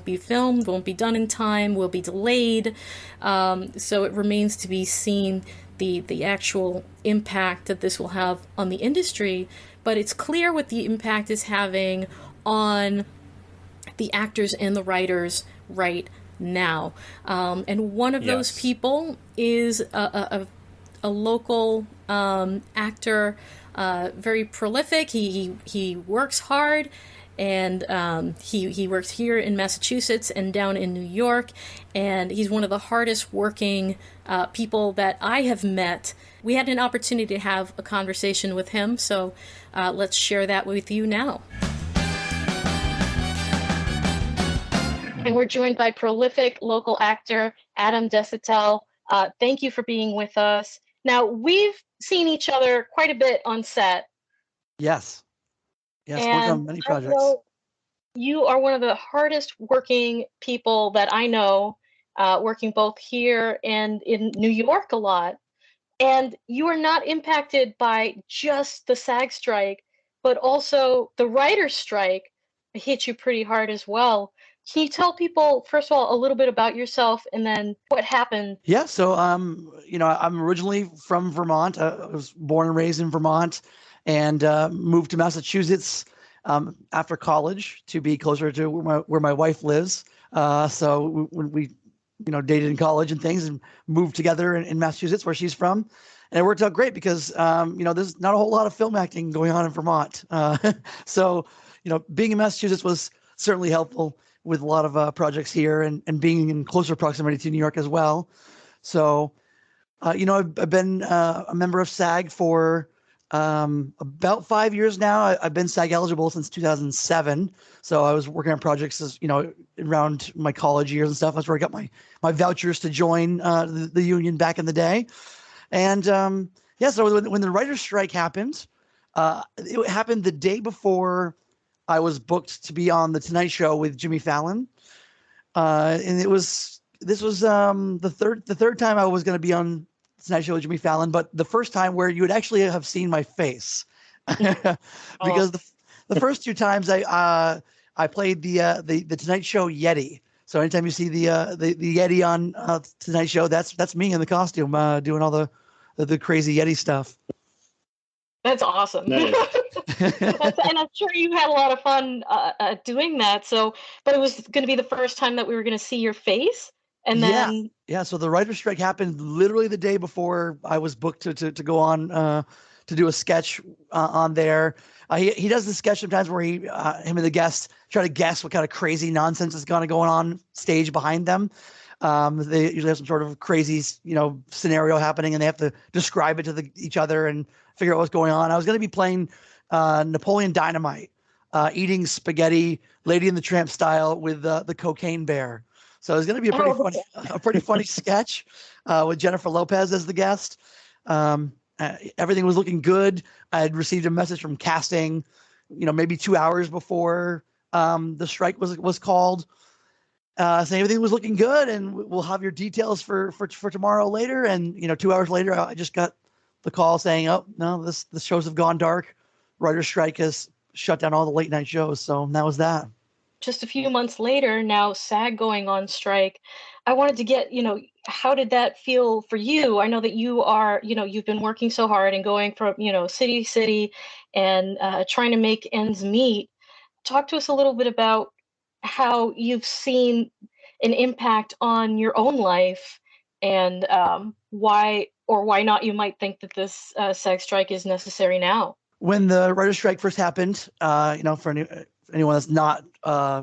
be filmed, won't be done in time, will be delayed. So it remains to be seen the actual impact that this will have on the industry. But it's clear what the impact is having on the actors and the writers right now. And one of those people is a local actor, very prolific. He works hard, and he works here in Massachusetts and down in New York, and he's one of the hardest working people that I have met. We had an opportunity to have a conversation with him, so let's share that with you now. And we're joined by prolific local actor Adam Desautels. Thank you for being with us. Now, we've seen each other quite a bit on set.
Yes, worked on many projects.
You are one of the hardest working people that I know, working both here and in New York a lot. And you are not impacted by just the SAG strike, but also the writer's strike hit you pretty hard as well. Can you tell people, first of all, a little bit about yourself and then what happened?
Yeah, so I'm originally from Vermont. I was born and raised in Vermont, and moved to Massachusetts after college to be closer to where my wife lives. So when we dated in college and things, and moved together in Massachusetts, where she's from, and it worked out great because there's not a whole lot of film acting going on in Vermont. So being in Massachusetts was certainly helpful with a lot of projects here, and being in closer proximity to New York as well. So, I've been a member of SAG for about 5 years now. I've been SAG eligible since 2007. So I was working on projects around my college years and stuff. That's where I got my vouchers to join the union back in the day. And so when the writer's strike happened, it happened the day before I was booked to be on the Tonight Show with Jimmy Fallon, and this was the third time I was going to be on the Tonight Show with Jimmy Fallon, but the first time where you would actually have seen my face, because the first two times I played the Tonight Show Yeti. So anytime you see the Yeti on Tonight Show, that's me in the costume doing all the crazy Yeti stuff.
That's awesome.
Nice.
And I'm sure you had a lot of fun doing that. But it was going to be the first time that we were going to see your face. And then
So the writer's strike happened literally the day before I was booked to go on to do a sketch on there. He does the sketch sometimes where him and the guests try to guess what kind of crazy nonsense is going on stage behind them. They usually have some sort of crazy, scenario happening, and they have to describe it to each other and figure out what's going on. I was going to be playing Napoleon Dynamite, eating spaghetti, Lady and the Tramp style with the cocaine bear. So it was going to be a pretty funny sketch with Jennifer Lopez as the guest. Everything was looking good. I had received a message from casting, maybe 2 hours before the strike was called, saying everything was looking good and we'll have your details for tomorrow later. And 2 hours later, I just got the call saying, "Oh no, the shows have gone dark. Writer's strike has shut down all the late night shows." So that was that.
Just a few months later, now SAG going on strike. I wanted to get, how did that feel for you? I know that you are, you've been working so hard and going from, city to city and trying to make ends meet. Talk to us a little bit about how you've seen an impact on your own life, and why or why not you might think that this SAG strike is necessary now.
When the writer's strike first happened, anyone that's not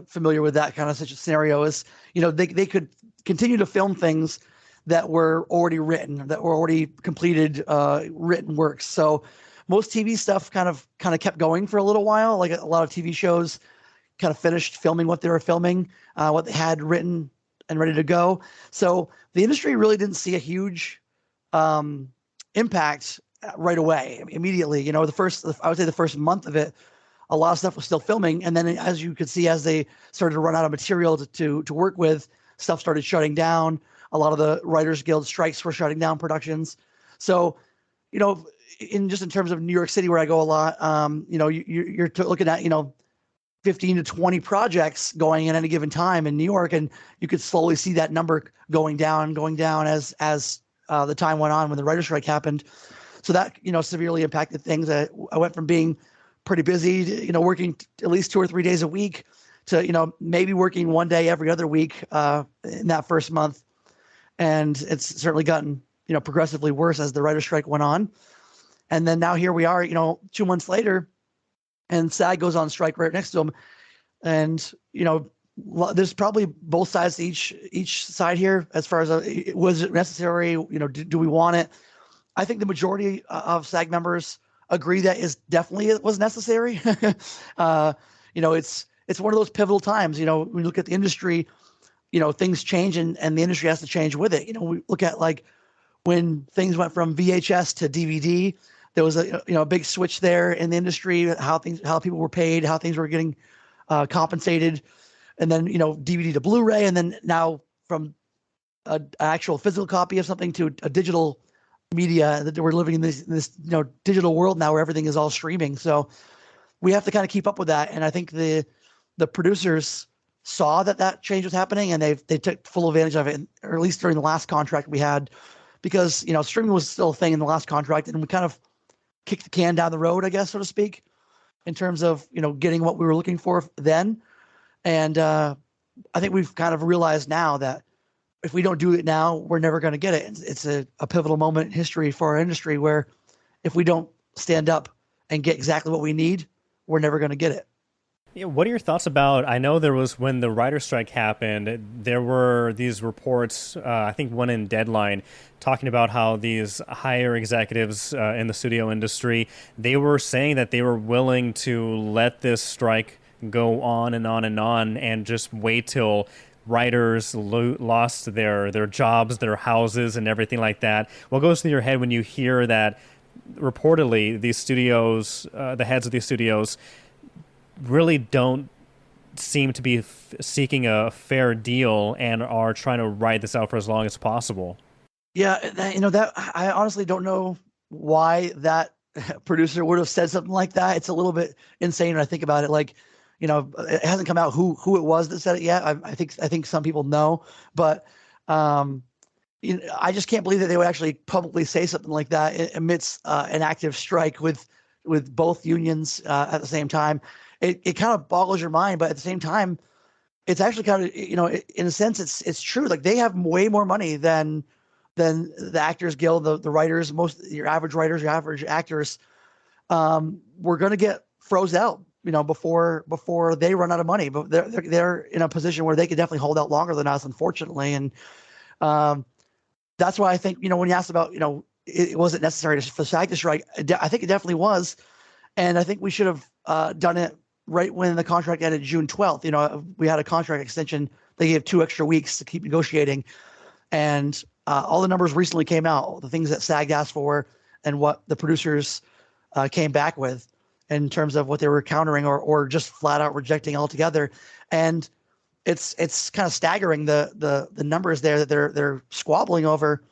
familiar with that kind of such a scenario, is they could continue to film things that were already written, that were already completed written works. So most TV stuff kind of kept going for a little while. Like a lot of TV shows kind of finished filming what they were filming, what they had written and ready to go. So the industry really didn't see a huge impact right away, immediately. I would say the first month of it, a lot of stuff was still filming. And then as you could see, as they started to run out of material to work with, stuff started shutting down. A lot of the Writers Guild strikes were shutting down productions. So, in terms of New York City, where I go a lot, you're looking at, 15 to 20 projects going at any given time in New York. And you could slowly see that number going down as the time went on when the writer's strike happened. So that, severely impacted things. I went from being pretty busy, working at least 2 or 3 days a week to, maybe working one day every other week in that first month. And it's certainly gotten, progressively worse as the writer's strike went on. And then now here we are, 2 months later, and SAG goes on strike right next to them. And, there's probably both sides to each side here as far as was it necessary? Do we want it? I think the majority of SAG members agree that it was necessary. It's one of those pivotal times. When you look at the industry, things change and the industry has to change with it. We look at like when things went from VHS to DVD, there was a big switch there in the industry, how people were paid, how things were getting compensated, and then DVD to Blu-ray, and then now from an actual physical copy of something to a digital media, that we're living in this digital world now where everything is all streaming. So we have to kind of keep up with that, and I think the producers saw that change was happening, and they took full advantage of it, or at least during the last contract we had, because streaming was still a thing in the last contract, and we kind of kicked the can down the road, I guess, so to speak, in terms of getting what we were looking for then. And I think we've kind of realized now that if we don't do it now, we're never going to get it. It's a pivotal moment in history for our industry where if we don't stand up and get exactly what we need, we're never going to get it.
Yeah, what are your thoughts about, I know there was, when the writer's strike happened, there were these reports, I think one in Deadline, talking about how these higher executives in the studio industry, they were saying that they were willing to let this strike go on and on and on and just wait till writers lost their jobs, their houses, and everything like that. What goes through your head when you hear that reportedly these studios, the heads of these studios, really don't seem to be seeking a fair deal and are trying to ride this out for as long as possible?
Yeah, that I honestly don't know why that producer would have said something like that. It's a little bit insane when I think about it. Like, it hasn't come out who it was that said it yet. I think some people know, but I just can't believe that they would actually publicly say something like that amidst an active strike with both unions at the same time. It kind of boggles your mind, but at the same time, it's actually kind of, in a sense, it's true. Like they have way more money than the Actors Guild, the writers, your average writers, your average actors. We're going to get froze out, before they run out of money. But they're in a position where they could definitely hold out longer than us, unfortunately. And that's why I think, when you asked about, it wasn't necessary for SAG to strike. I think it definitely was, and I think we should have done it right when the contract ended June 12th. We had a contract extension. They gave 2 extra weeks to keep negotiating. And all the numbers recently came out, the things that SAG asked for and what the producers came back with in terms of what they were countering or just flat out rejecting altogether. And it's kind of staggering the numbers there that they're squabbling over.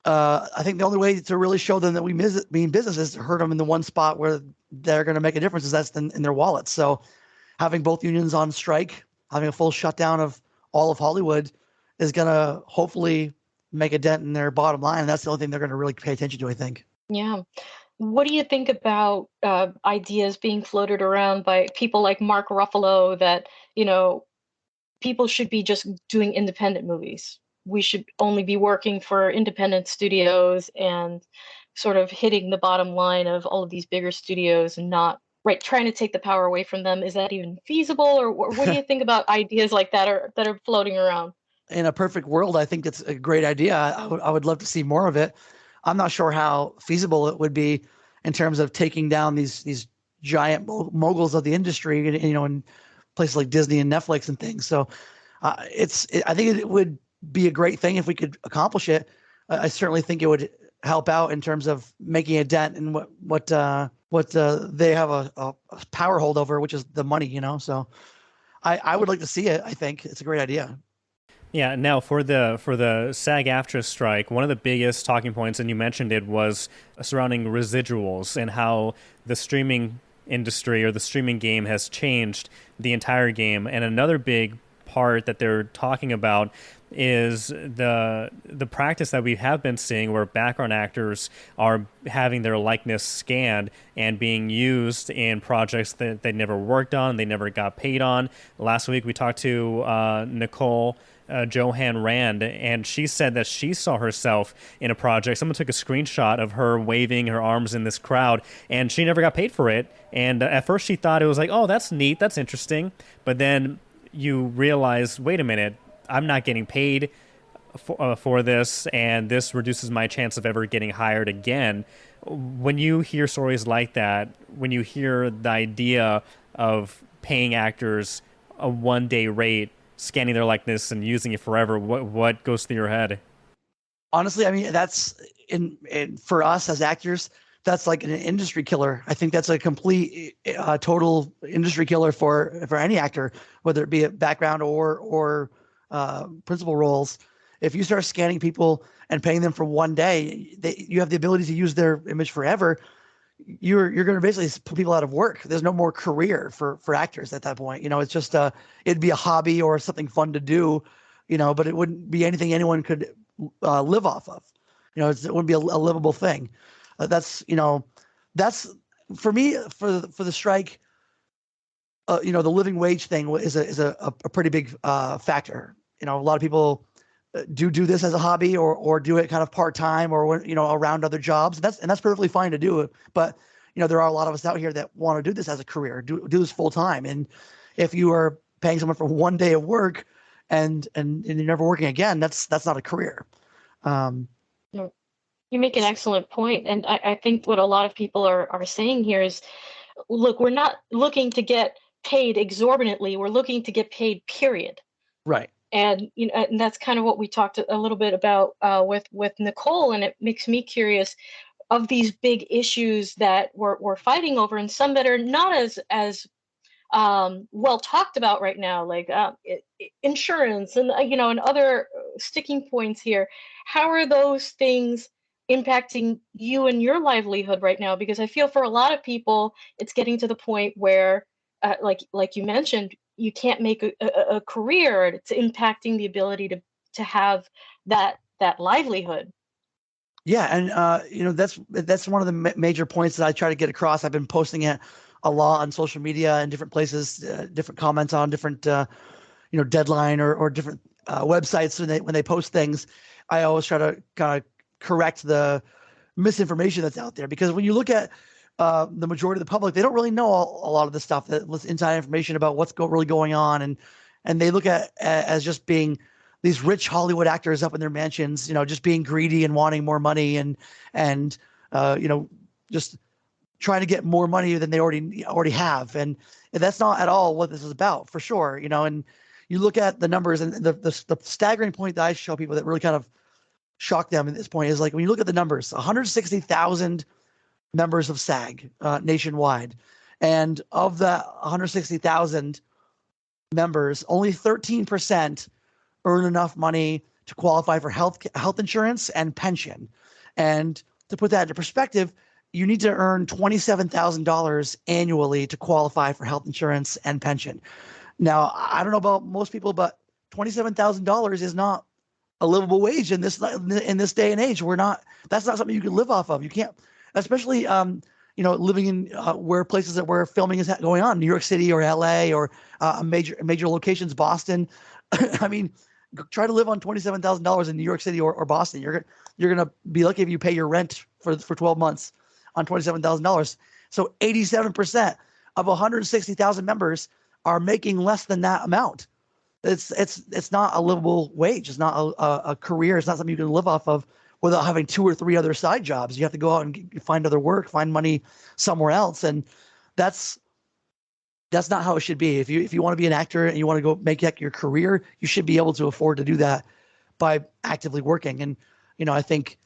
I think the only way to really show them that we mean business is to hurt them in the one spot where they're going to make a difference, is that's in their wallets. So having both unions on strike, having a full shutdown of all of Hollywood is going to hopefully make a dent in their bottom line. And that's the only thing they're going to really pay attention to, I think.
Yeah. What do you think about ideas being floated around by people like Mark Ruffalo that, people should be just doing independent movies? We should only be working for independent studios and sort of hitting the bottom line of all of these bigger studios and not right, trying to take the power away from them. Is that even feasible, or what do you think about ideas like that are floating around?
In a perfect world, I think it's a great idea. I would love to see more of it. I'm not sure how feasible it would be in terms of taking down these giant moguls of the industry, in places like Disney and Netflix and things. So I think it would be a great thing if we could accomplish it. I certainly think it would help out in terms of making a dent in what they have a power hold over, which is the money. So I would like to see it. I think it's a great idea.
Yeah. Now, for the SAG-AFTRA strike, one of the biggest talking points, and you mentioned it, was surrounding residuals and how the streaming industry or the streaming game has changed the entire game. And another big part that they're talking about is the practice that we have been seeing where background actors are having their likeness scanned and being used in projects that they never worked on, they never got paid on. Last week we talked to Nicole Johan Rand, and she said that she saw herself in a project. Someone took a screenshot of her waving her arms in this crowd, and she never got paid for it. And at first she thought it was like, oh, that's neat, that's interesting. But then you realize, wait a minute, I'm not getting paid for this, and this reduces my chance of ever getting hired again. When you hear stories like that, when you hear the idea of paying actors a one-day rate, scanning their likeness and using it forever, what goes through your head?
Honestly, I mean, that's in for us as actors, that's like an industry killer. I think that's a complete, total industry killer for any actor, whether it be a background or principal roles. If you start scanning people and paying them for one day, you have the ability to use their image forever. You're going to basically put people out of work. There's no more career for actors at that point. It's just it'd be a hobby or something fun to do, but it wouldn't be anything anyone could live off of. It wouldn't be a livable thing. That's for me, for the strike. The living wage thing is a pretty big factor. A lot of people do this as a hobby or do it kind of part time or around other jobs. That's perfectly fine to do it. But there are a lot of us out here that want to do this as a career, do this full time. And if you are paying someone for one day of work and you're never working again, that's not a career.
No, you make an excellent point, and I think what a lot of people are saying here is, look, we're not looking to get paid exorbitantly. We're looking to get paid, period.
Right.
And and that's kind of what we talked a little bit about with Nicole, and it makes me curious of these big issues that we're fighting over, and some that are not as well talked about right now, like insurance and and other sticking points here. How are those things impacting you and your livelihood right now? Because I feel for a lot of people, it's getting to the point where, like you mentioned, you can't make a career. It's impacting the ability to have that livelihood.
Yeah, and that's one of the major points that I try to get across. I've been posting it a lot on social media and different places, different comments on different Deadline or different websites when they post things. I always try to kind of correct the misinformation that's out there, because when you look at the majority of the public, they don't really know a lot of the stuff that's inside information about what's really going on, and they look at as just being these rich Hollywood actors up in their mansions, just being greedy and wanting more money and just trying to get more money than they already have, and that's not at all what this is about, for sure. And you look at the numbers, and the staggering point that I show people that really kind of shock them at this point is, like, when you look at the numbers, 160,000 members of SAG nationwide, and of the 160,000 members, only 13% earn enough money to qualify for health insurance and pension. And to put that into perspective, you need to earn $27,000 annually to qualify for health insurance and pension. Now, I don't know about most people, but $27,000 is not a livable wage in this day and age. That's not something you can live off of. You can't, especially living in where places that where filming is going on, New York City or LA or major locations, Boston. I mean, try to live on $27,000 in New York City or Boston. You're gonna be lucky if you pay your rent for 12 months on $27,000. So 87% of 160,000 members are making less than that amount. It's not a livable wage. It's not a career. It's not something you can live off of without having 2 or 3 other side jobs. You have to go out and find other work, find money somewhere else. And that's not how it should be. If you want to be an actor and you want to go make that your career, you should be able to afford to do that by actively working. And, I think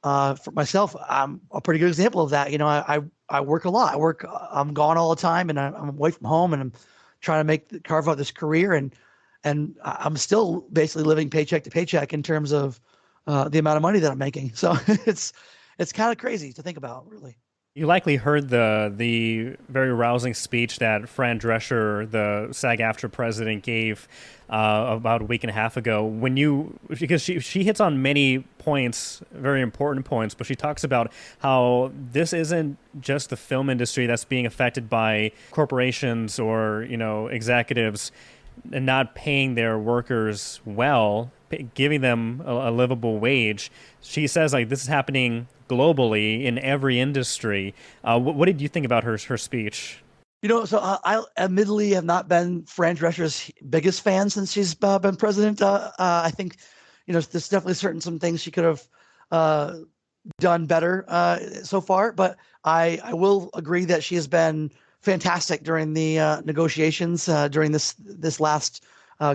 for myself, I'm a pretty good example of that. I work a lot. I'm gone all the time, and I'm away from home, and I'm trying to carve out this career, and I'm still basically living paycheck to paycheck in terms of the amount of money that I'm making. So it's kind of crazy to think about, really.
You likely heard the very rousing speech that Fran Drescher, the SAG-AFTRA president, gave about a week and a half ago. Because she hits on many points, very important points, but she talks about how this isn't just the film industry that's being affected by corporations or executives and not paying their workers well, giving them a livable wage. She says this is happening globally in every industry. What did you think about her speech?
So I admittedly have not been Fran Drescher's biggest fan since she's been president. I think, there's definitely some things she could have done better so far. But I will agree that she has been fantastic during the negotiations during this last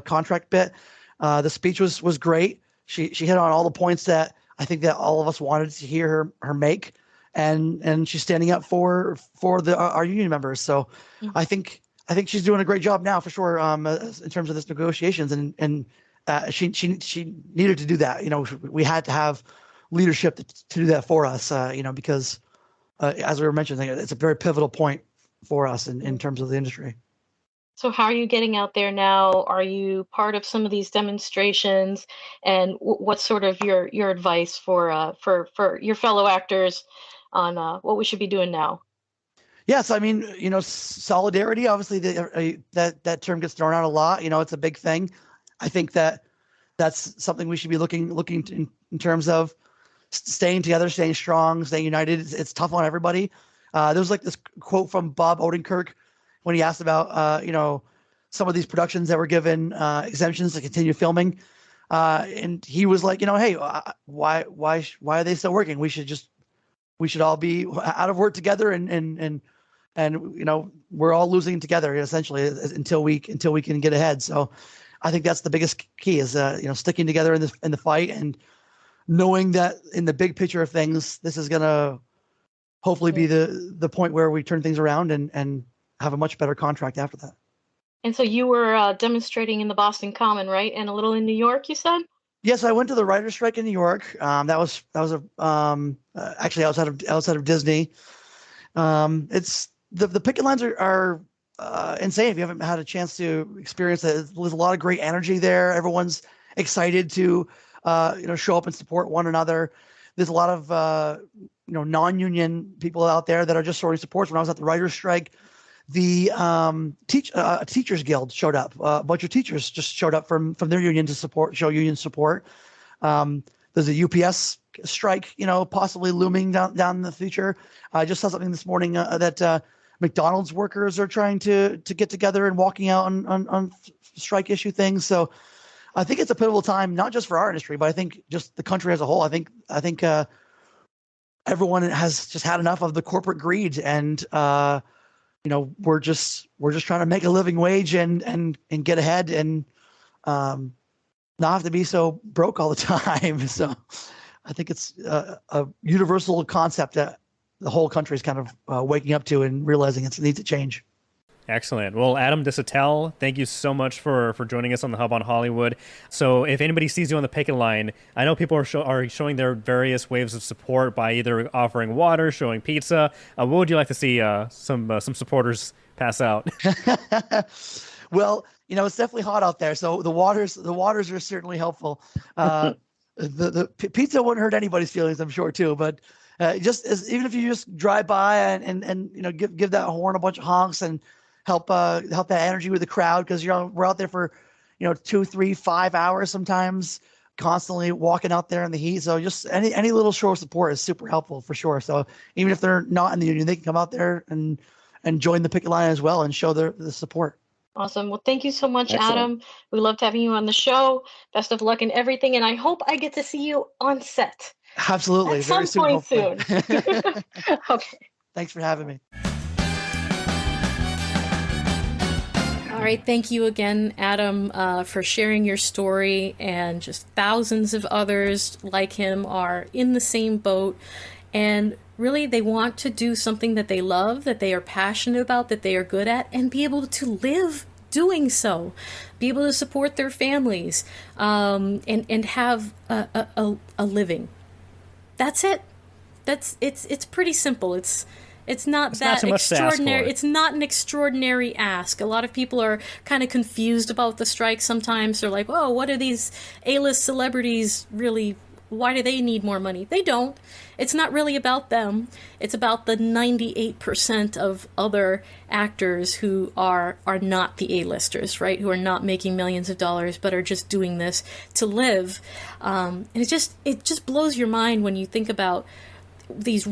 contract bit. The speech was great. She hit on all the points that I think that all of us wanted to hear her make, and she's standing up for our union members. So I think she's doing a great job now for sure in terms of this negotiations, and she needed to do that. We had to have leadership to do that for us. Because as we were mentioning, it's a very pivotal point for us in terms of the industry.
So how are you getting out there now? Are you part of some of these demonstrations? And what's sort of your advice for your fellow actors on what we should be doing now?
Yes, I mean, solidarity. Obviously, that term gets thrown out a lot. It's a big thing. I think that's something we should be looking in terms of staying together, staying strong, staying united. It's tough on everybody. There was this quote from Bob Odenkirk when he asked about, some of these productions that were given exemptions to continue filming. And he was like, hey, why are they still working? We should all be out of work together and we're all losing together essentially until we can get ahead. So I think that's the biggest key is, sticking together in the fight and knowing that in the big picture of things, this is going to hopefully be the point where we turn things around and have a much better contract after that.
And so you were demonstrating in the Boston Common, right? And a little in New York, you said?
Yes, I went to the writer's strike in New York. That was actually outside of Disney. It's the picket lines are insane. If you haven't had a chance to experience it, there's a lot of great energy there. Everyone's excited to show up and support one another. There's a lot of non-union people out there that are just showing support. When I was at the writer's strike, the teachers guild showed up. A bunch of teachers just showed up from their union to show union support. There's a UPS strike, possibly looming down in the future. I just saw something this morning that McDonald's workers are trying to get together and walking out on strike issue things. So I think it's a pivotal time, not just for our industry, but I think just the country as a whole. I think everyone has just had enough of the corporate greed, and we're just trying to make a living wage and get ahead and not have to be so broke all the time. So I think it's a universal concept that the whole country is kind of waking up to and realizing it needs to change.
Excellent. Well, Adam Desautels, thank you so much for joining us on the Hub on Hollywood. So if anybody sees you on the picket line, I know people are showing their various waves of support by either offering water, showing pizza. What would you like to see some supporters pass out?
Well, it's definitely hot out there, so the waters are certainly helpful. The pizza wouldn't hurt anybody's feelings, I'm sure, too. But even if you just drive by and give that horn a bunch of honks and help that energy with the crowd, because we're out there for 2, 3, 5 hours sometimes, constantly walking out there in the heat. So just any little show of support is super helpful for sure. So even if they're not in the union, they can come out there and and join the picket line as well and show the support.
Awesome. Well, thank you so much,
Excellent.
Adam. We loved having you on the show. Best of luck in everything, and I hope I get to see you on set.
Absolutely.
At
Very
some point
soon.
Okay.
Thanks for having me.
All right. Thank you again, Adam, for sharing your story. And just thousands of others like him are in the same boat. And really, they want to do something that they love, that they are passionate about, that they are good at, and be able to live doing so, be able to support their families, and have a living. That's it. It's pretty simple. It's not that
too much to ask
extraordinary.
for.
It's not an extraordinary ask. A lot of people are kind of confused about the strike sometimes. They're like, oh, what are these A-list celebrities really? Why do they need more money? They don't. It's not really about them. It's about the 98% of other actors who are not the A-listers, right? Who are not making millions of dollars, but are just doing this to live. And it just blows your mind when you think about these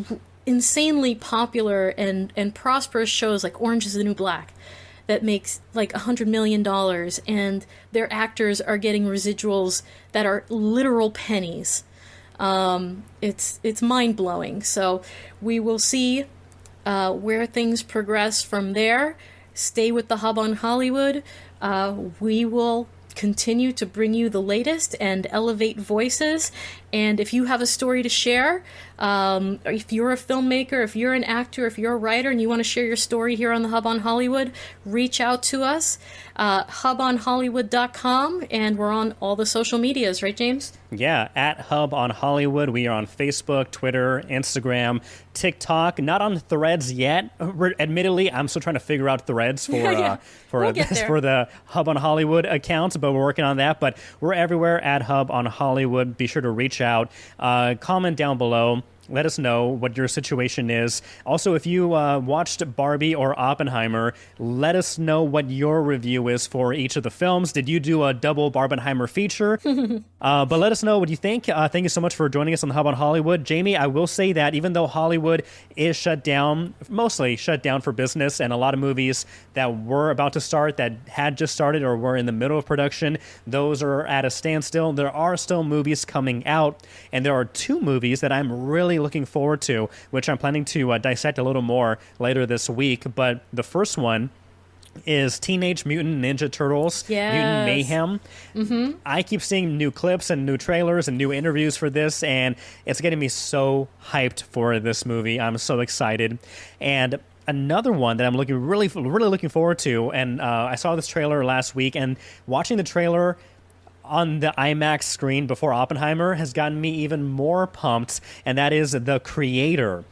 insanely popular and prosperous shows like Orange is the New Black that makes like $100 million, and their actors are getting residuals that are literal pennies. It's mind-blowing. So we will see where things progress from there. Stay with the Hub on Hollywood. We will continue to bring you the latest and elevate voices. And if you have a story to share, or if you're a filmmaker, if you're an actor, if you're a writer and you want to share your story here on the Hub on Hollywood, reach out to us, hubonhollywood.com, and we're on all the social medias, right, James?
Yeah, at Hub on Hollywood. We are on Facebook, Twitter, Instagram, TikTok. Not on Threads yet. Admittedly, I'm still trying to figure out Threads for
Yeah, we'll get there.
for the Hub on Hollywood account, but we're working on that. But we're everywhere at Hub on Hollywood. Be sure to reach out. Comment down below. Let us know what your situation is. Also, if you watched Barbie or Oppenheimer, let us know what your review is for each of the films. Did you do a double Barbenheimer feature? But let us know what you think. Thank you so much for joining us on the Hub on Hollywood. Jamie, I will say that even though Hollywood is shut down, mostly shut down for business, and a lot of movies that were about to start, that had just started or were in the middle of production, those are at a standstill. There are still movies coming out, and there are two movies that I'm really looking forward to, which I'm planning to dissect a little more later this week. But the first one is Teenage Mutant Ninja Turtles, Mutant Mayhem. Mm-hmm. I keep seeing new clips and new trailers and new interviews for this, and it's getting me so hyped for this movie. I'm so excited. And another one that I'm really looking forward to, and I saw this trailer last week, and watching the trailer on the IMAX screen before Oppenheimer has gotten me even more pumped, and that is The Creator,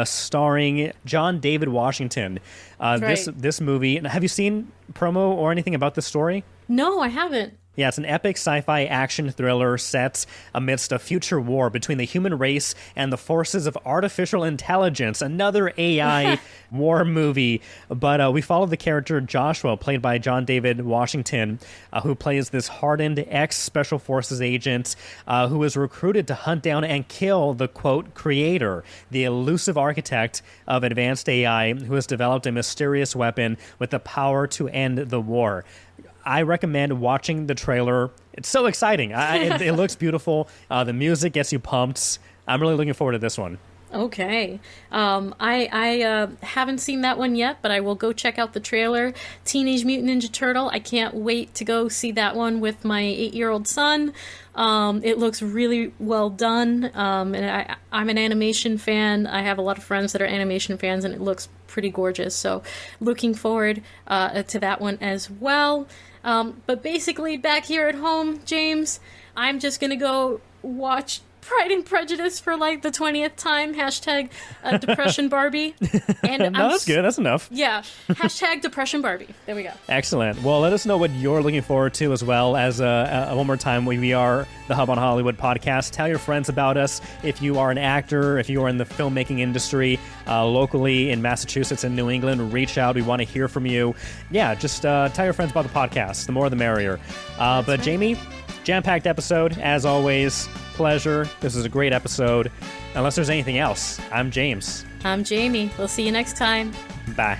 starring John David Washington.
Right.
This movie, have you seen promo or anything about this story?
No, I haven't.
Yeah, it's an epic sci-fi action thriller set amidst a future war between the human race and the forces of artificial intelligence. Another AI war movie. But we follow the character Joshua, played by John David Washington, who plays this hardened ex-Special Forces agent who is recruited to hunt down and kill the, quote, creator, the elusive architect of advanced AI who has developed a mysterious weapon with the power to end the war. I recommend watching the trailer. It's so exciting. It looks beautiful. The music gets you pumped. I'm really looking forward to this one.
Okay. I haven't seen that one yet, but I will go check out the trailer. Teenage Mutant Ninja Turtle. I can't wait to go see that one with my 8-year-old son. It looks really well done. And I'm an animation fan. I have a lot of friends that are animation fans, and it looks pretty gorgeous. So looking forward to that one as well. But basically, back here at home, James, I'm just going to go watch Pride and Prejudice for like the 20th time. Hashtag Depression Barbie. And
No, that's good. That's enough.
Yeah. Hashtag Depression Barbie. There we go.
Excellent. Well, let us know what you're looking forward to as well. As one more time, we are the Hub on Hollywood podcast. Tell your friends about us. If you are an actor, if you are in the filmmaking industry, locally in Massachusetts and New England, reach out. We want to hear from you. Yeah, just tell your friends about the podcast. The more, the merrier. But
right.
Jamie, jam-packed episode, as always. Pleasure. This is a great episode. Unless there's anything else, I'm James.
I'm Jamie. We'll see you next time.
Bye.